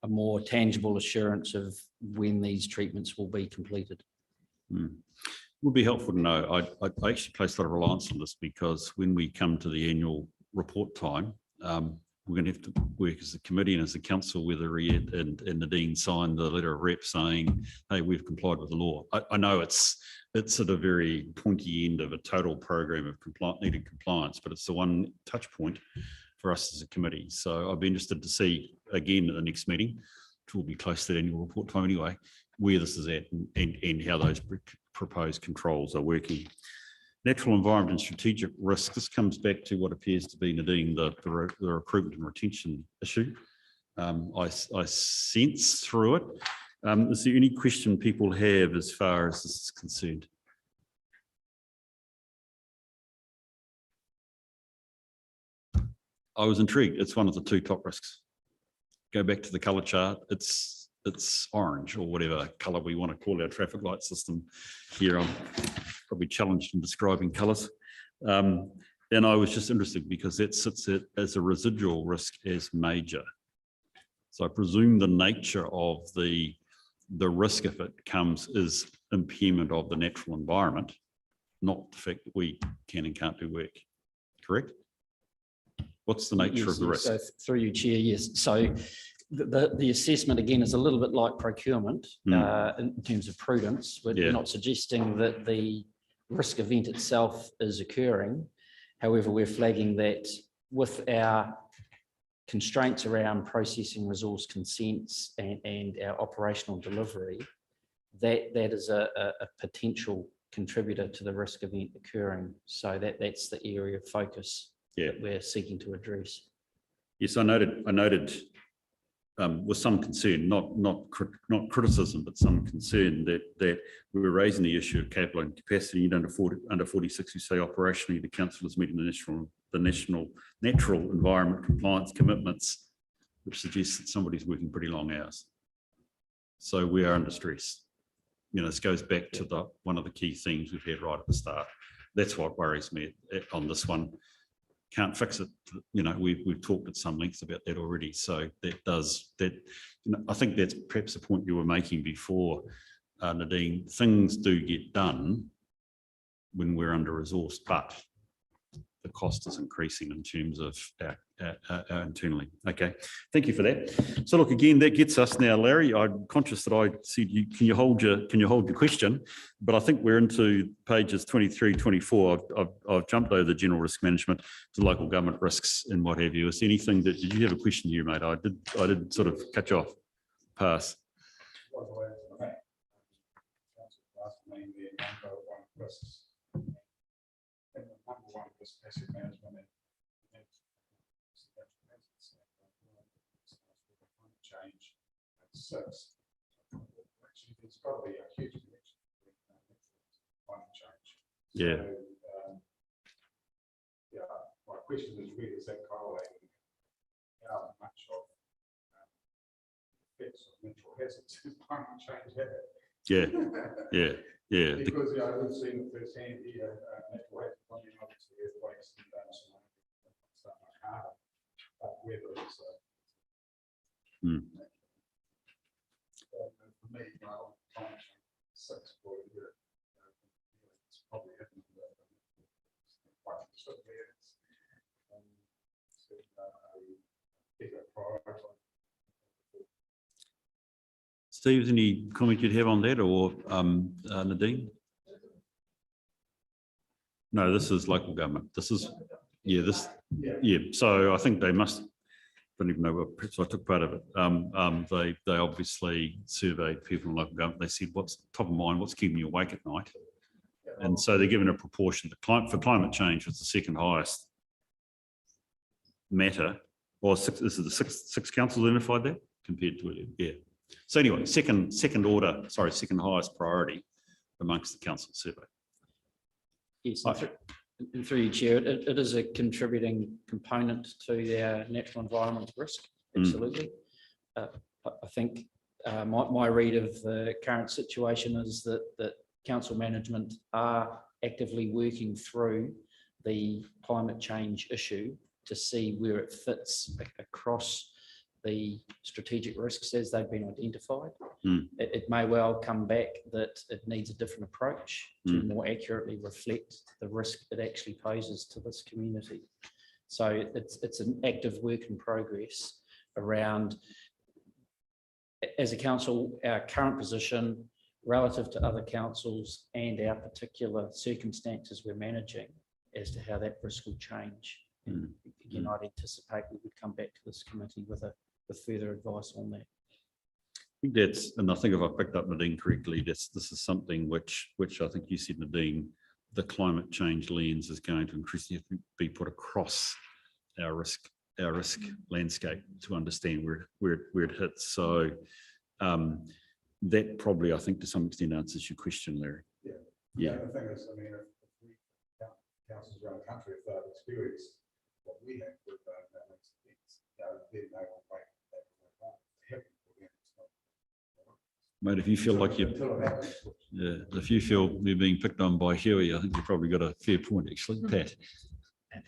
more tangible assurance of when these treatments will be completed. Would be helpful to know. I actually place a lot of reliance on this, because when we come to the annual report time, we're going to have to work as a committee and as a council, whether Riet and Nadine signed the letter of rep saying, hey, we've complied with the law. I know it's at a very pointy end of a total program of needed compliance, but it's the one touch point for us as a committee. So I'd be interested to see again at the next meeting, which will be close to the annual report time anyway, where this is at and how those proposed controls are working. Natural environment and strategic risk. This comes back to what appears to be, Nadine, the recruitment and retention issue. I sense through it. Is there any question people have as far as this is concerned? I was intrigued. It's one of the 2 top risks. Go back to the colour chart. It's orange, or whatever colour we want to call our traffic light system here. I'm probably challenged in describing colours. And I was just interested because that sits as a residual risk as major. So I presume the nature of the risk, if it comes, is impairment of the natural environment, not the fact that we can and can't do work. Correct? What's the nature of the risk? So through you, Chair, yes. So the assessment, again, is a little bit like procurement in terms of prudence. We're not suggesting that the risk event itself is occurring. However, we're flagging that with our constraints around processing resource consents and our operational delivery, that is a potential contributor to the risk event occurring. So that's the area of focus that we're seeking to address. Yes, I noted with some concern, not criticism, but some concern that we were raising the issue of capital and capacity. And under 46, you say operationally the council is meeting the national natural environment compliance commitments, which suggests that somebody's working pretty long hours. So we are under stress. You know, this goes back to one of the key themes we've had right at the start. That's what worries me on this one. Can't fix it. You know, we've talked at some length about that already. So I think that's perhaps the point you were making before, Nadine. Things do get done when we're under resourced, but the cost is increasing in terms of our internally. Okay, thank you for that. So look, again, that gets us now, Larry. I'm conscious that I said, can you hold your question? But I think we're into pages 23, 24. I've jumped over the general risk management to local government risks and what have you. Is there anything did you have a question here, mate? I did sort of cut you off. Pass. Number one was asset management and change at 6. Actually, there's got to be a huge connection between climate change. Yeah. So, my question is, where does that correlate? How much of effects of natural hazards is climate change have? Yeah. Because we've seen it firsthand here, natural hazards, obviously earthquakes and stuff like that. But weather is for me, climate change 6 for a year. It's probably happening quite consistently. It's bigger priority. Steve, any comment you'd have on that, or Nadine? No, this is local government. This is, So I think they must, don't even know what, perhaps I took part of it. They obviously surveyed people in local government. They said, what's top of mind, what's keeping you awake at night? And so they're given a proportion. For climate change, it's the second highest matter. Or this is the six councils identified that compared to it. Yeah. So anyway, second highest priority amongst the council survey. Yes, and through you, Chair, it is a contributing component to their natural environment risk. Absolutely. I think my read of the current situation is that council management are actively working through the climate change issue to see where it fits across the strategic risks as they've been identified. It may well come back that it needs a different approach to more accurately reflect the risk it actually poses to this community. So it's an active work in progress around, as a council, our current position relative to other councils and our particular circumstances we're managing as to how that risk will change. And again, I'd anticipate we would come back to this committee with further advice on that. I think that's, and I think if I picked up Nadine correctly, this is something which I think you said, Nadine, the climate change lens is going to increasingly be put across our risk landscape to understand where it hits. So that probably, I think, to some extent answers your question, Larry. Yeah. The thing is, I mean, if we councils around the country, if they've experienced what we have with then they will make that happen. Mate, if you feel like if you feel you're being picked on by Huey, I think you've probably got a fair point, actually, Pat.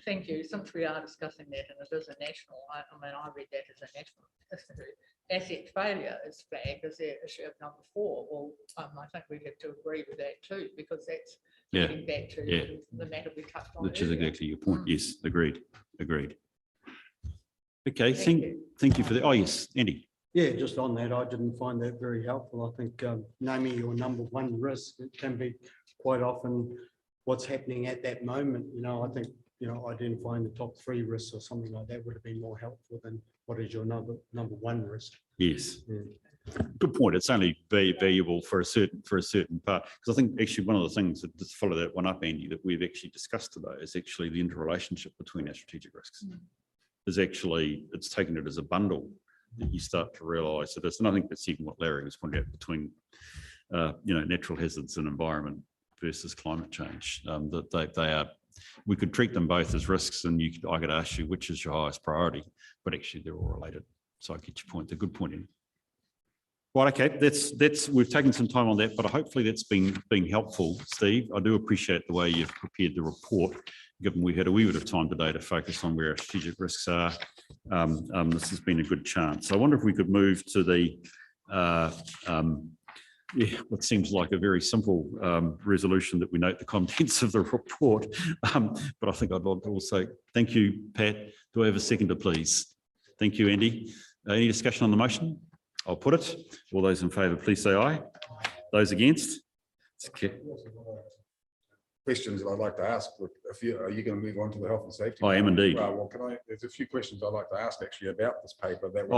Thank you. Since we are discussing that, and it is a national, I read that as a national issue. Asset failure is flagged as the issue of number 4. Well, I think we have to agree with that too, because that's getting back to the matter we touched on. Which is exactly your point. Yes, agreed. Okay, thank you for that. Oh yes, Andy. Yeah, just on that, I didn't find that very helpful. I think naming your number 1 risk, it can be quite often what's happening at that moment. I think, identifying the top 3 risks or something like that would have been more helpful than what is your number 1 risk. Yes. Good point. It's only valuable for a certain part. Because I think actually one of the things that just follow that one up, Andy, that we've actually discussed today is actually the interrelationship between our strategic risks. Is actually, it's taken it as a bundle that you start to realise that it's, and I think that's even what Larry was pointing out between, natural hazards and environment versus climate change. That they are, we could treat them both as risks, and I could ask you which is your highest priority, but actually they're all related. So I get your point. They're a good point. In. Right, okay, that's we've taken some time on that, but hopefully that's been helpful, Steve. I do appreciate the way you've prepared the report, given we had a wee bit of time today to focus on where our strategic risks are. This has been a good chance. I wonder if we could move to the what seems like a very simple resolution that we note the contents of the report. But I think I'd like to also thank you, Pat. Do I have a seconder, please? Thank you, Andy. Any discussion on the motion? I'll put it. All those in favour, please say aye. Those against? Questions that I'd like to ask. Are you going to move on to the health and safety? I am indeed. Well, there's a few questions I'd like to ask actually about this paper that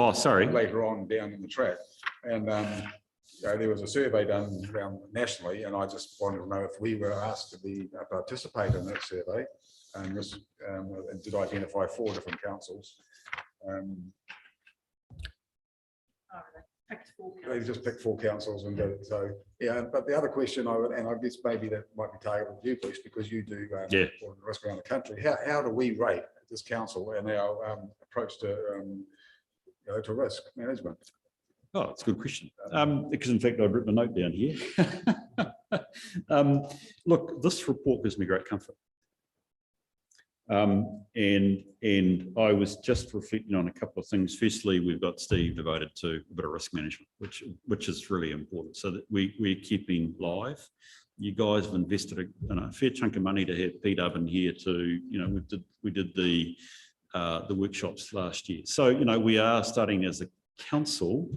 later on down in the track. And there was a survey done around nationally, and I just wanted to know if we were asked to participate in that survey, and this did identify 4 different councils. They just picked 4 councils and did it. So yeah, but the other question I guess maybe that might be targeted at you, Bruce, because you do risk around the country. How do we rate this council and our approach to risk management? Oh, that's a good question. Because in fact, I've written a note down here. Look, this report gives me great comfort. And I was just reflecting on a couple of things. Firstly, we've got Steve devoted to a bit of risk management, which is really important, so that we're keeping live. You guys have invested a fair chunk of money to have P-Dub in here to, we did the workshops last year. So, we are starting as a council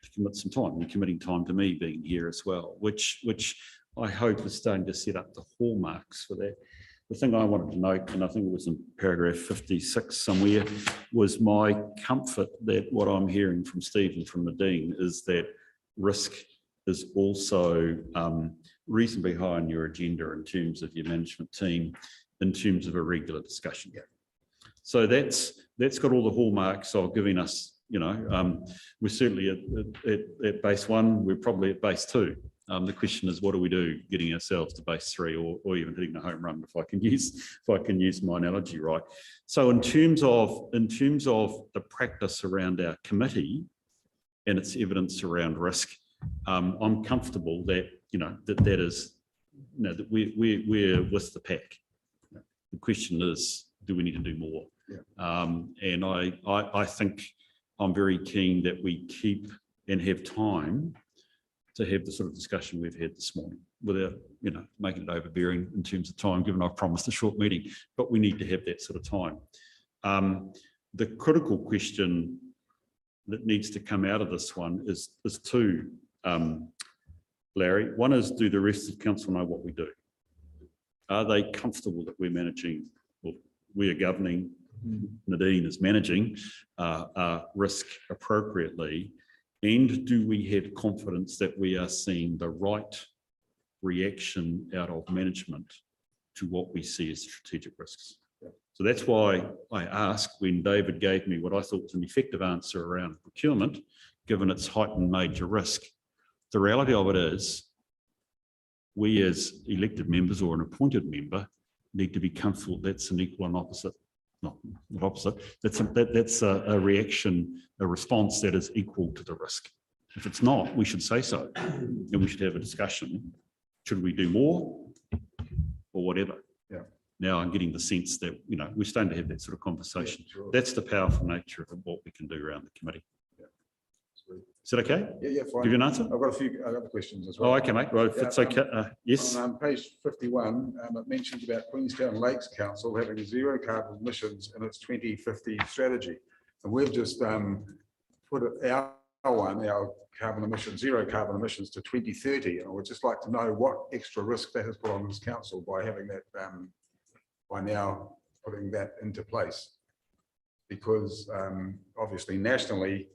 to commit some time. You're committing time to me being here as well, which I hope is starting to set up the hallmarks for that. The thing I wanted to note, and I think it was in paragraph 56 somewhere, was my comfort that what I'm hearing from Steve and from Nadine is that risk is also reasonably high on your agenda in terms of your management team, in terms of a regular discussion. Yeah. So that's got all the hallmarks of giving us, we're certainly at base 1, we're probably at base 2. The question is, what do we do getting ourselves to base 3 or even hitting a home run, if I can use my analogy right. So in terms of the practice around our committee and its evidence around risk, I'm comfortable that that is that we're with the pack. The question is, do we need to do more? Yeah. And I think I'm very keen that we keep and have time to have the sort of discussion we've had this morning without, making it overbearing in terms of time, given I've promised a short meeting, but we need to have that sort of time. The critical question that needs to come out of this one is 2, Larry. One is, do the rest of council know what we do? Are they comfortable that we're managing, well, we are governing, Nadine is managing risk appropriately? And do we have confidence that we are seeing the right reaction out of management to what we see as strategic risks? Yeah. So that's why I asked, when David gave me what I thought was an effective answer around procurement, given its heightened major risk. The reality of it is, we as elected members or an appointed member need to be comfortable that's an equal and opposite. Not opposite. That's a reaction, a response that is equal to the risk. If it's not, we should say so, and we should have a discussion. Should we do more, or whatever? Yeah. Now I'm getting the sense that we're starting to have that sort of conversation. Yeah, sure. That's the powerful nature of what we can do around the committee. Yeah. Is that okay? Yeah, fine. Give you an answer? I've got a few other questions as well. Oh, okay, mate. Well, if it's okay, yes. On page 51, it mentions about Queenstown Lakes Council having 0 carbon emissions in its 2050 strategy. And we've just put our carbon emissions, 0 carbon emissions to 2030. And I would just like to know what extra risk that has put on this council by having that, by now putting that into place. Because obviously nationally,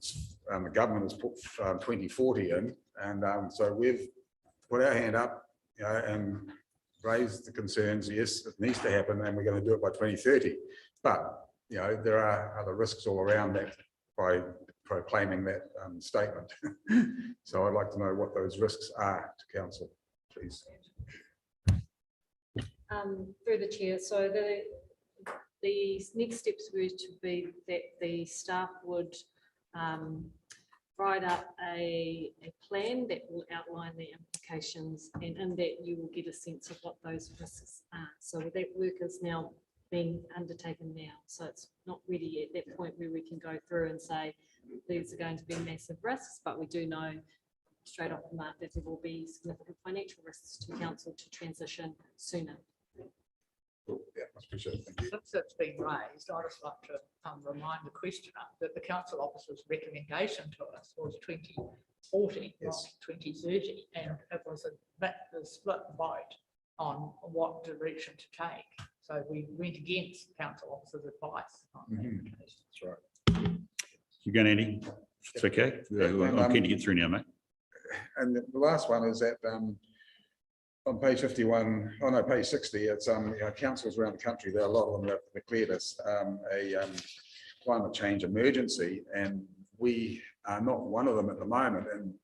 the government has put 2040 in, and so we've put our hand up, you know, and raised the concerns. Yes, it needs to happen, and we're going to do it by 2030. But you know, there are other risks all around that by proclaiming that statement. So I'd like to know what those risks are to council, please. Through the chair, so the next steps were to be that the staff would write up a plan that will outline the implications, and in that you will get a sense of what those risks are. So that work is now being undertaken now. So it's not really at that point where we can go through and say these are going to be massive risks, but we do know straight off the mark that there will be significant financial risks to council to transition sooner. Cool. Yeah, I appreciate it. Thank you. Since it's been raised, I'd just like to remind the questioner that the council officer's recommendation to us was 2040, Yes. not 2030, and it was a split vote on what direction to take. So we went against council officer's advice on that Mhm. occasion. That's right. You going, Andy? It's okay. I'm keen to get through now, mate. And the last one is that on page 51, oh no, page 60, it's you know, councils around the country, there are a lot of them that have declared us a climate change emergency, and we are not one of them at the moment. And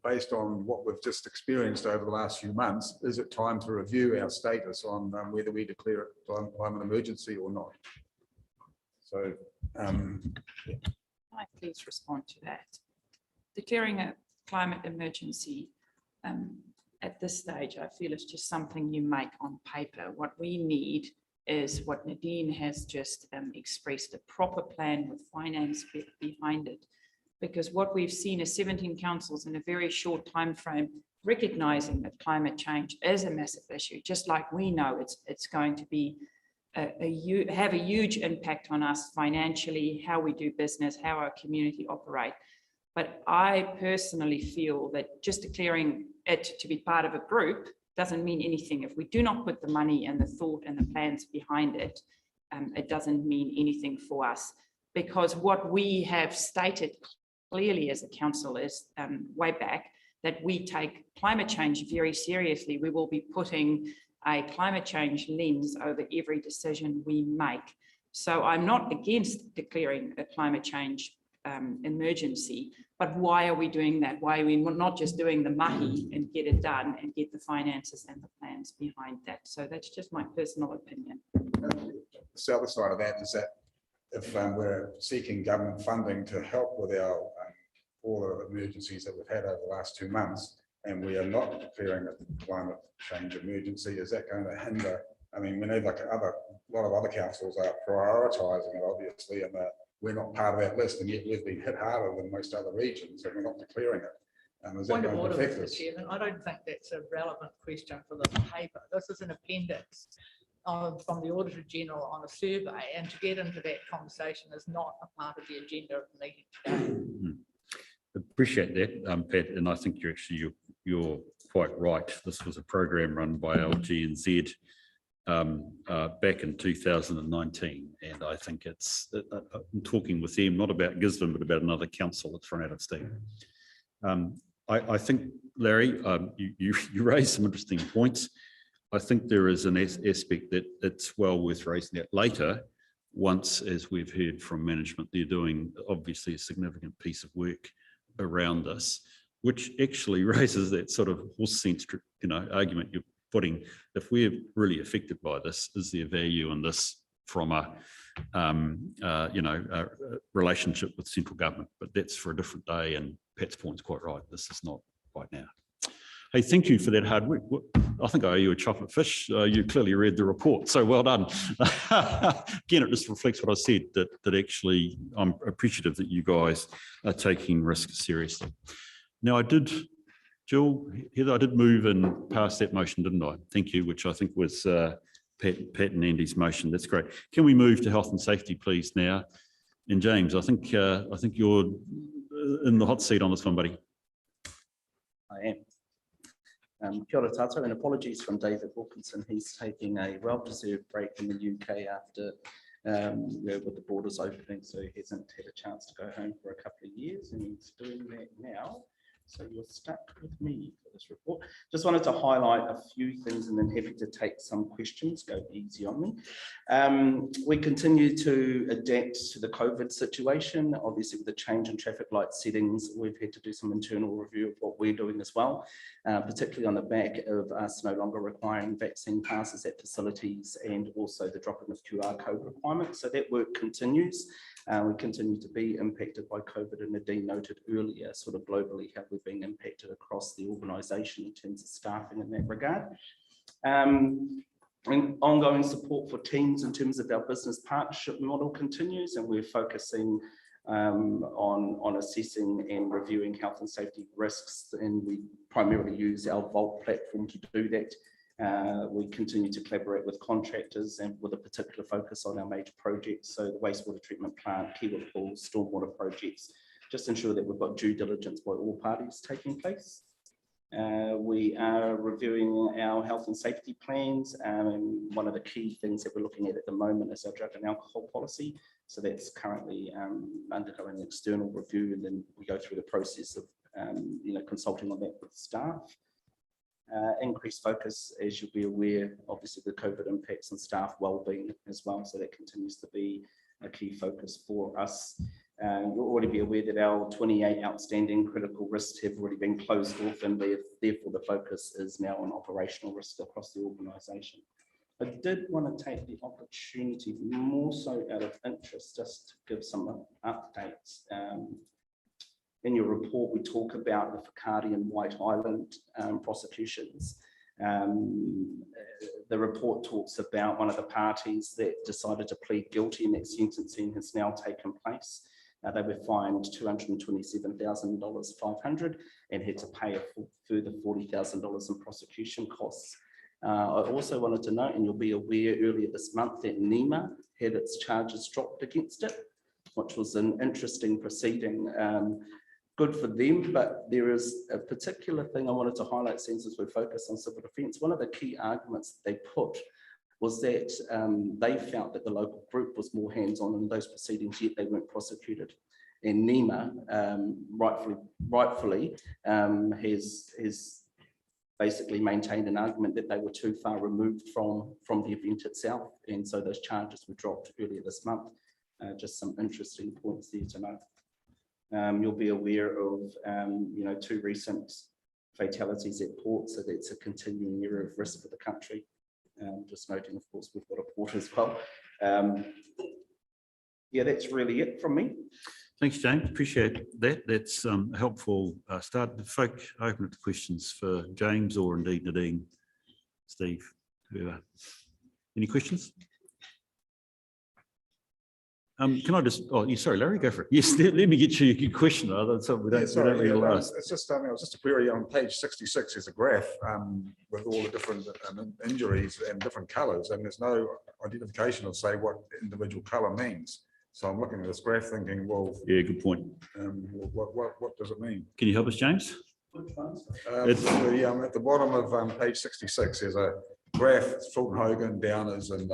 based on what we've just experienced over the last few months, is it time to review our status on whether we declare it climate emergency or not? So Can I please respond to that? Declaring a climate emergency at this stage, I feel it's just something you make on paper. What we need is what Nadine has just expressed, a proper plan with finance behind it. Because what we've seen is 17 councils in a very short time frame recognizing that climate change is a massive issue, just like we know it's going to be have a huge impact on us financially, how we do business, how our community operate. But I personally feel that just declaring it to be part of a group doesn't mean anything. If we do not put the money and the thought and the plans behind it, it doesn't mean anything for us. Because what we have stated clearly as a council is way back that we take climate change very seriously. We will be putting a climate change lens over every decision we make. So I'm not against declaring a climate change emergency, but why are we doing that? Why are we not just doing the mahi and get it done and get the finances and the plans behind that? So that's just my personal opinion. the other side of that is that if we're seeking government funding to help with our all the emergencies that we've had over the last 2 months, and we are not declaring a climate change emergency, is that going to hinder? I mean, we know like a lot of other councils are prioritising it, obviously, and we're not part of that list, and yet we've been hit harder than most other regions, and we're not declaring it. Is that Point of going to order, affect Mr. us? Chairman, I don't think that's a relevant question for this paper. This is an appendix from the Auditor General on a survey, and to get into that conversation is not a part of the agenda of the meeting today. Appreciate that, Pat, and I think you're quite right. This was a program run by LG&Z back in 2019, and I think it's I'm talking with them not about Gisborne but about another council that's run out of steam. I think, Larry, you raised some interesting points. I think there is an aspect that it's well worth raising that later, once, as we've heard from management, they're doing obviously a significant piece of work around this, which actually raises that sort of horse sense, argument you're putting. If we're really affected by this, is there value in this from a relationship with central government? But that's for a different day, and Pat's point's quite right. This is not right now. Hey, thank you for that hard work. I think I owe you a chocolate fish. You clearly read the report, so well done. Again, it just reflects what I said, that actually I'm appreciative that you guys are taking risks seriously. Now, Jill, Heather, I did move and pass that motion, didn't I? Thank you, which I think was Pat and Andy's motion. That's great. Can we move to health and safety, please, now? And James, I think you're in the hot seat on this one, buddy. I am. Kia ora tātou, and apologies from David Wilkinson. He's taking a well-deserved break in the UK after with the borders opening, so he hasn't had a chance to go home for a couple of years, and he's doing that now. So you're stuck with me for this report. Just wanted to highlight a few things and then happy to take some questions. Go easy on me. We continue to adapt to the COVID situation. Obviously, with the change in traffic light settings, we've had to do some internal review of what we're doing as well, particularly on the back of us no longer requiring vaccine passes at facilities and also the dropping of QR code requirements. So that work continues. We continue to be impacted by COVID, and Nadine noted earlier sort of globally how we're being impacted across the organisation in terms of staffing in that regard. And ongoing support for teams in terms of our business partnership model continues, and we're focusing on assessing and reviewing health and safety risks, and we primarily use our Vault platform to do that. We continue to collaborate with contractors and with a particular focus on our major projects, so the wastewater treatment plant, Kiwa Pool, stormwater projects, just ensure that we've got due diligence by all parties taking place. We are reviewing our health and safety plans, and one of the key things that we're looking at the moment is our drug and alcohol policy. So that's currently undergoing an external review, and then we go through the process of consulting on that with staff. Increased focus, as you'll be aware, obviously the COVID impacts on staff wellbeing as well, so that continues to be a key focus for us. You'll already be aware that our 28 outstanding critical risks have already been closed off, and therefore the focus is now on operational risk across the organisation. I did want to take the opportunity, more so out of interest, just to give some updates. In your report, we talk about the Whakaari and White Island prosecutions. The report talks about one of the parties that decided to plead guilty, and that sentencing has now taken place. They were fined $227,500 and had to pay a further $40,000 in prosecution costs. I also wanted to note, and you'll be aware earlier this month, that NEMA had its charges dropped against it, which was an interesting proceeding. Good for them, but there is a particular thing I wanted to highlight since as we focus on civil defence. One of the key arguments they put was that they felt that the local group was more hands-on in those proceedings, yet they weren't prosecuted. And NEMA rightfully has basically maintained an argument that they were too far removed from the event itself, and so those charges were dropped earlier this month. Just some interesting points there to note. You'll be aware of, 2 recent fatalities at port, so that's a continuing area of risk for the country. Just noting, of course, we've got a port as well. Yeah, that's really it from me. Thanks, James. Appreciate that. That's a helpful start. The folk open it to questions for James or indeed Nadine, Steve, whoever. Any questions? Can I just, sorry, Larry, go for it. Yes, let me get you your question. It's just, I was just a query on page 66. There's a graph with all the different injuries and different colours, and there's no identification of, say, what individual colour means. So I'm looking at this graph thinking, well, yeah, good point. What does it mean? Can you help us, James? At the bottom of page 66, there's a graph, Fulton Hogan, Downers, and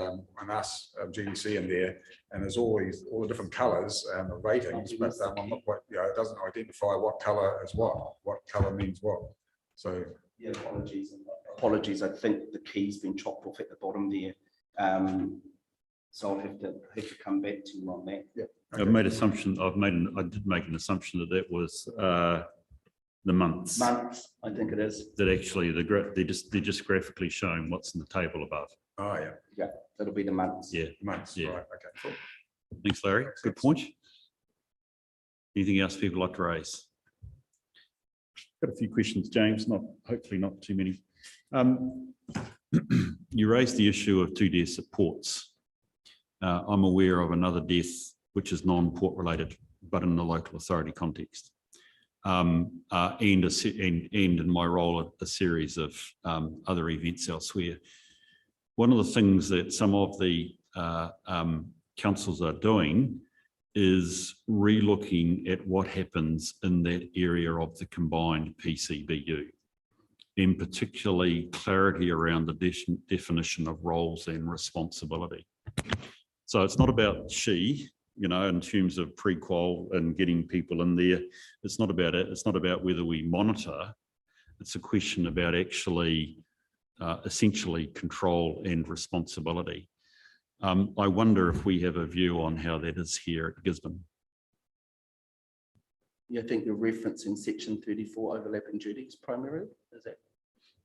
us, GDC in there, and there's all the different colours and the ratings, but I'm not quite, it doesn't identify what colour is what colour means what. So yeah, apologies. I think the key's been chopped off at the bottom there. So I'll have to come back to you on that. Yeah. Okay. I did make an assumption that was the months. Months, I think it is. That actually they're just graphically showing what's in the table above. Oh yeah. Yeah, that'll be the months. Yeah. Months. Yeah. Right. Okay. Cool. Thanks, Larry. Good point. Anything else people like to raise? Got a few questions, James. Hopefully not too many. You raised the issue of 2 deaths at ports. I'm aware of another death which is non-port related, but in the local authority context. And in my role, a series of other events elsewhere. One of the things that some of the councils are doing is re-looking at what happens in that area of the combined PCBU, and particularly clarity around the definition of roles and responsibility. So it's not about in terms of pre-qual and getting people in there. It's not about it. It's not about whether we monitor. It's a question about actually essentially control and responsibility. I wonder if we have a view on how that is here at Gisborne. Yeah, I think you're referencing section 34 overlapping duties primarily, is that?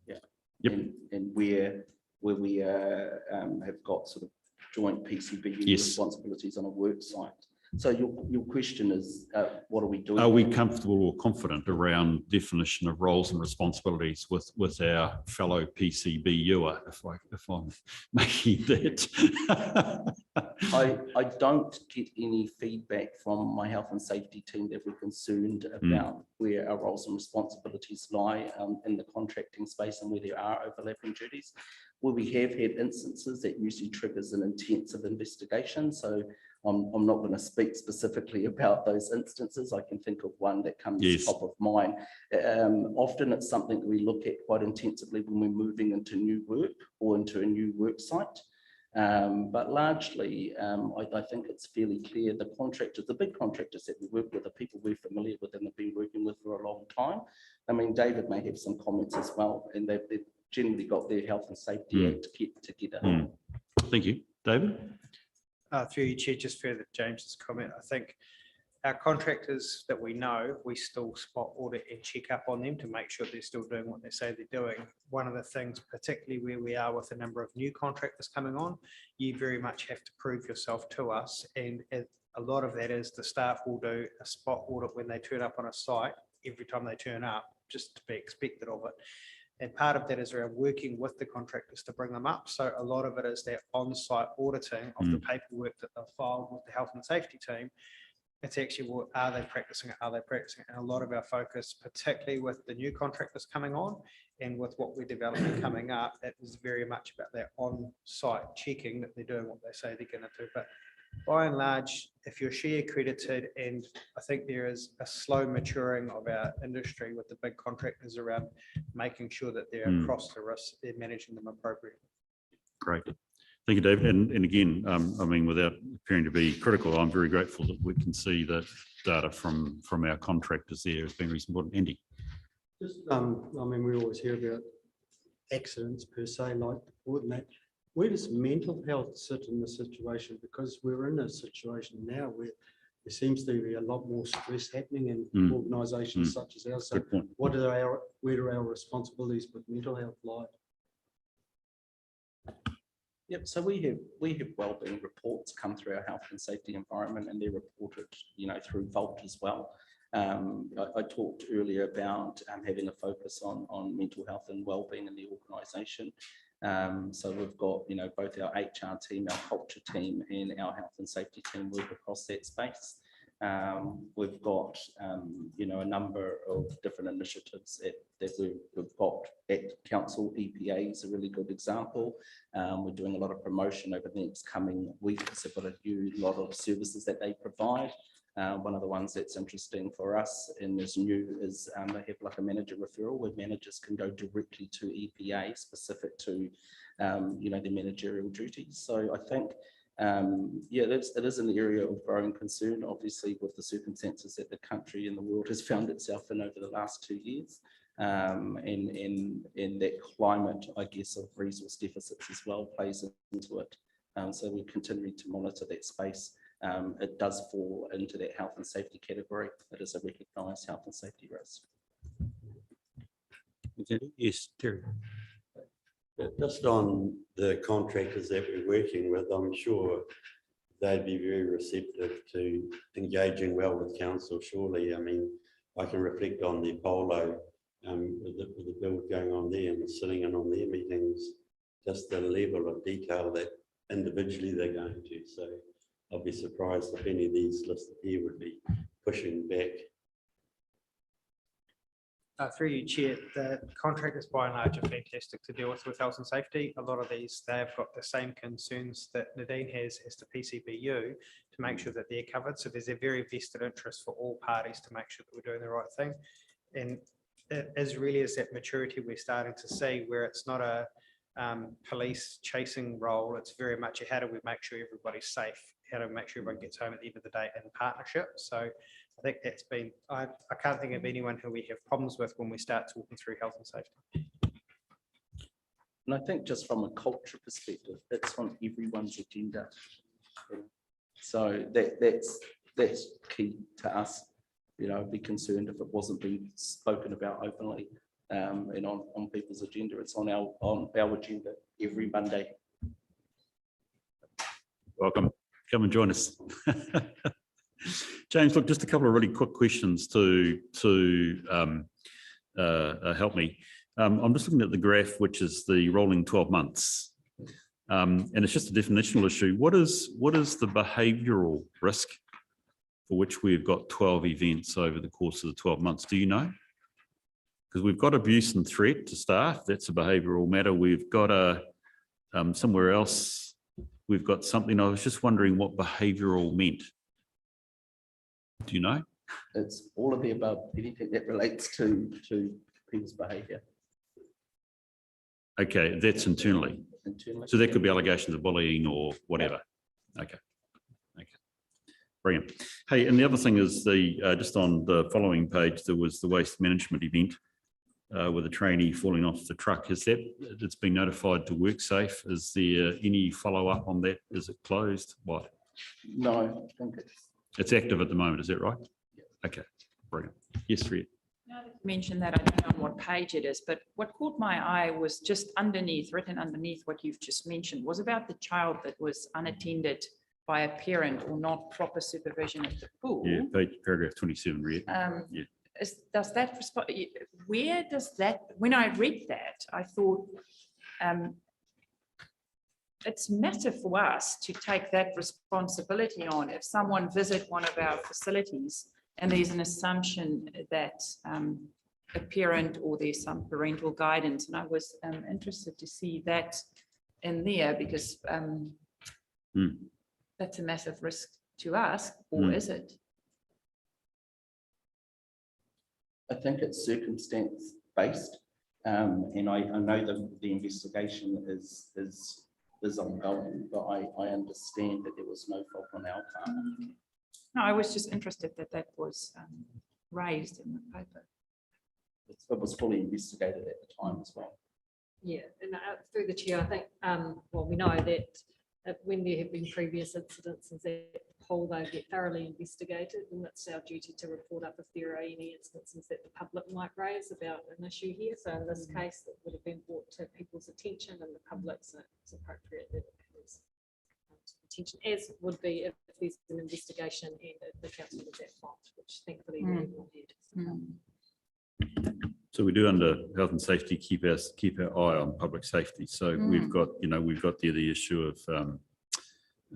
Yeah. Yep. And where we have got sort of joint PCB Yes. responsibilities on a work site. So your question is, what are we doing? Are we comfortable or confident around definition of roles and responsibilities with our fellow PCBUer, if I'm making that? I don't get any feedback from my health and safety team that we're concerned about where our roles and responsibilities lie in the contracting space and where there are overlapping duties. Where we have had instances that usually triggers an intensive investigation. So I'm not going to speak specifically about those instances. I can think of one that comes top of mind. Often it's something that we look at quite intensively when we're moving into new work or into a new work site. But largely, I think it's fairly clear the contractors, the big contractors that we work with, are people we're familiar with and have been working with for a long time. I mean, David may have some comments as well, and they've generally got their health and safety act together. Thank you. David? Through you, Chair, just further James's comment, I think our contractors that we know, we still spot, audit and check up on them to make sure they're still doing what they say they're doing. One of the things, particularly where we are with a number of new contractors coming on, you very much have to prove yourself to us. And a lot of that is the staff will do a spot audit when they turn up on a site, every time they turn up, just to be expected of it. And part of that is around working with the contractors to bring them up. So a lot of it is that on-site auditing of the paperwork that they've filed with the health and safety team. It's actually, well, are they practicing it? Are they practicing it? And a lot of our focus, particularly with the new contractors coming on and with what we're developing coming up, that is very much about that on-site checking that they're doing what they say they're going to do. But by and large, if you're SHE accredited, and I think there is a slow maturing of our industry with the big contractors around making sure that they're across the risks, they're managing them appropriately. Great. Thank you, David. And again, I mean, without appearing to be critical, I'm very grateful that we can see that data from our contractors there has been reasonable. Andy? Just, I mean, we always hear about accidents per se, like that. Where does mental health sit in the situation? Because we're in a situation now where there seems to be a lot more stress happening in organisations such as ours. So where do our responsibilities with mental health lie? Yep. So we have wellbeing reports come through our health and safety environment, and they're reported, through Vault as well. I talked earlier about having a focus on mental health and wellbeing in the organisation. So we've got, both our HR team, our culture team, and our health and safety team work across that space. We've got, a number of different initiatives that we've got at council. EPA is a really good example. We're doing a lot of promotion over the next coming weeks. They've got a lot of services that they provide. One of the ones that's interesting for us and is new is they have like a manager referral where managers can go directly to EPA specific to, their managerial duties. So I think, it is an area of growing concern, obviously, with the circumstances that the country and the world has found itself in over the last 2 years. And that climate, I guess, of resource deficits as well plays into it. So we continue to monitor that space. It does fall into that health and safety category. It is a recognised health and safety risk. Yes, Terry. Just on the contractors that we're working with, I'm sure they'd be very receptive to engaging well with council, surely. I mean, I can reflect on the Polo with the build going on there and sitting in on their meetings, just the level of detail that individually they're going to. So I'll be surprised if any of these listed here would be pushing back. Through you, Chair, the contractors by and large are fantastic to deal with health and safety. A lot of these, they've got the same concerns that Nadine has as the PCBU to make sure that they're covered. So there's a very vested interest for all parties to make sure that we're doing the right thing. And it is really is that maturity we're starting to see where it's not a police chasing role. It's very much a how do we make sure everybody's safe? How do we make sure everyone gets home at the end of the day in partnership? So I think that's been, I can't think of anyone who we have problems with when we start talking through health and safety. And I think just from a culture perspective, it's on everyone's agenda. So that's key to us. You know, I'd be concerned if it wasn't being spoken about openly and on people's agenda. It's on our agenda every Monday. Welcome. Come and join us. James, look, just a couple of really quick questions to help me. I'm just looking at the graph, which is the rolling 12 months. And it's just a definitional issue. What is the behavioural risk for which we've got 12 events over the course of the 12 months? Do you know? Because we've got abuse and threat to staff. That's a behavioural matter. We've got somewhere else, we've got something. I was just wondering what behavioural meant. Do you know? It's all of the above, anything that relates to people's behaviour. Okay, that's internally. So that could be allegations of bullying or whatever. Okay. Okay. Brilliant. Hey, and the other thing is just on the following page, there was the waste management event with a trainee falling off the truck. Is that, it's been notified to WorkSafe? Is there any follow-up on that? Is it closed? What? No, I think it's active at the moment, is that right? Yeah. Okay, brilliant. Yes, Fred. Mention that, I don't know on what page it is, but what caught my eye was just underneath, written underneath what you've just mentioned, was about the child that was unattended by a parent or not proper supervision at the pool. Yeah, paragraph 27, Red. Yeah. Does that, where does that, when I read that, I thought it's massive for us to take that responsibility on. If someone visits one of our facilities and there's an assumption that a parent or there's some parental guidance, and I was interested to see that in there because that's a massive risk to us, or is it? I think it's circumstance based, and I know that the investigation is ongoing, but I understand that there was no fault on our part. No, I was just interested that that was raised in the paper. It was fully investigated at the time as well. Yeah, and through the chair, I think, well, we know that when there have been previous incidences at the pool, they get thoroughly investigated, and it's our duty to report up if there are any instances that the public might raise about an issue here. So in this case, it would have been brought to people's attention and the public's, it's appropriate that it comes to attention, as would be if there's an investigation and the council is at fault, which thankfully we will need. So we do under health and safety keep our eye on public safety. So we've got the issue of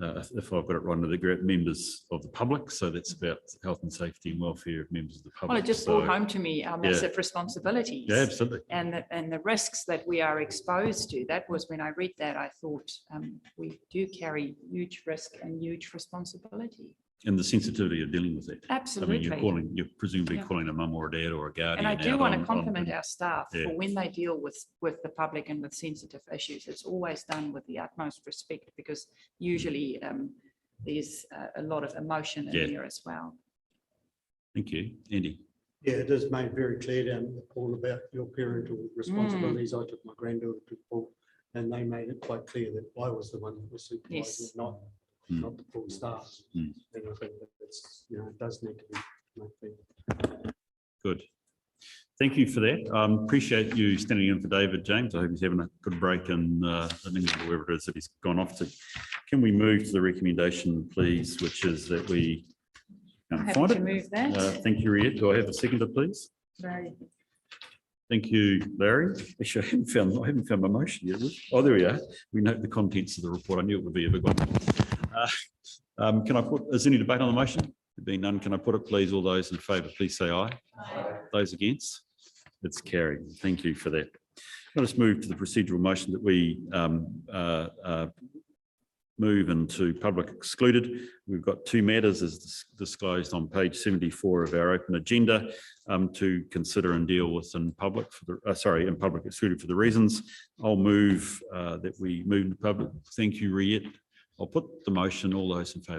if I've got it right, the members of the public. So that's about health and safety and welfare of members of the public. Well, it just brought home to me our massive responsibilities. Yeah, absolutely. And the risks that we are exposed to. That was when I read that, I thought we do carry huge risk and huge responsibility. And the sensitivity of dealing with it. Absolutely. I mean, you're presumably calling a mum or a dad or a guardian. And I do want to compliment our staff for when they deal with the public and with sensitive issues. It's always done with the utmost respect because usually there's a lot of emotion in there as well. Thank you, Andy. Yeah, it is made very clear down the pool about your parental responsibilities. I took my granddaughter to the pool and they made it quite clear that I was the one that was supervising, not the pool staff. And I think that it's, it does need to be made. Good. Thank you for that. Appreciate you standing in for David, James. I hope he's having a good break in wherever it is that he's gone off to. Can we move to the recommendation, please, which is that we Happy to move that. Thank you, Riet. Do I have a seconder, please? Right. Thank you, Larry. Actually, I haven't found my motion yet. Oh, there we are. We note the contents of the report. I knew it would be a big one. Can I put, is there any debate on the motion? There being none, can I put it, please? All those in favour, please say aye. Aye. Those against? It's carried. Thank you for that. Let us move to the procedural motion that we move into public excluded. We've got two matters as disclosed on page 74 of our open agenda to consider and deal with in public for the, in public excluded for the reasons. I'll move that we move to public. Thank you, Riet. I'll put the motion. All those in favour.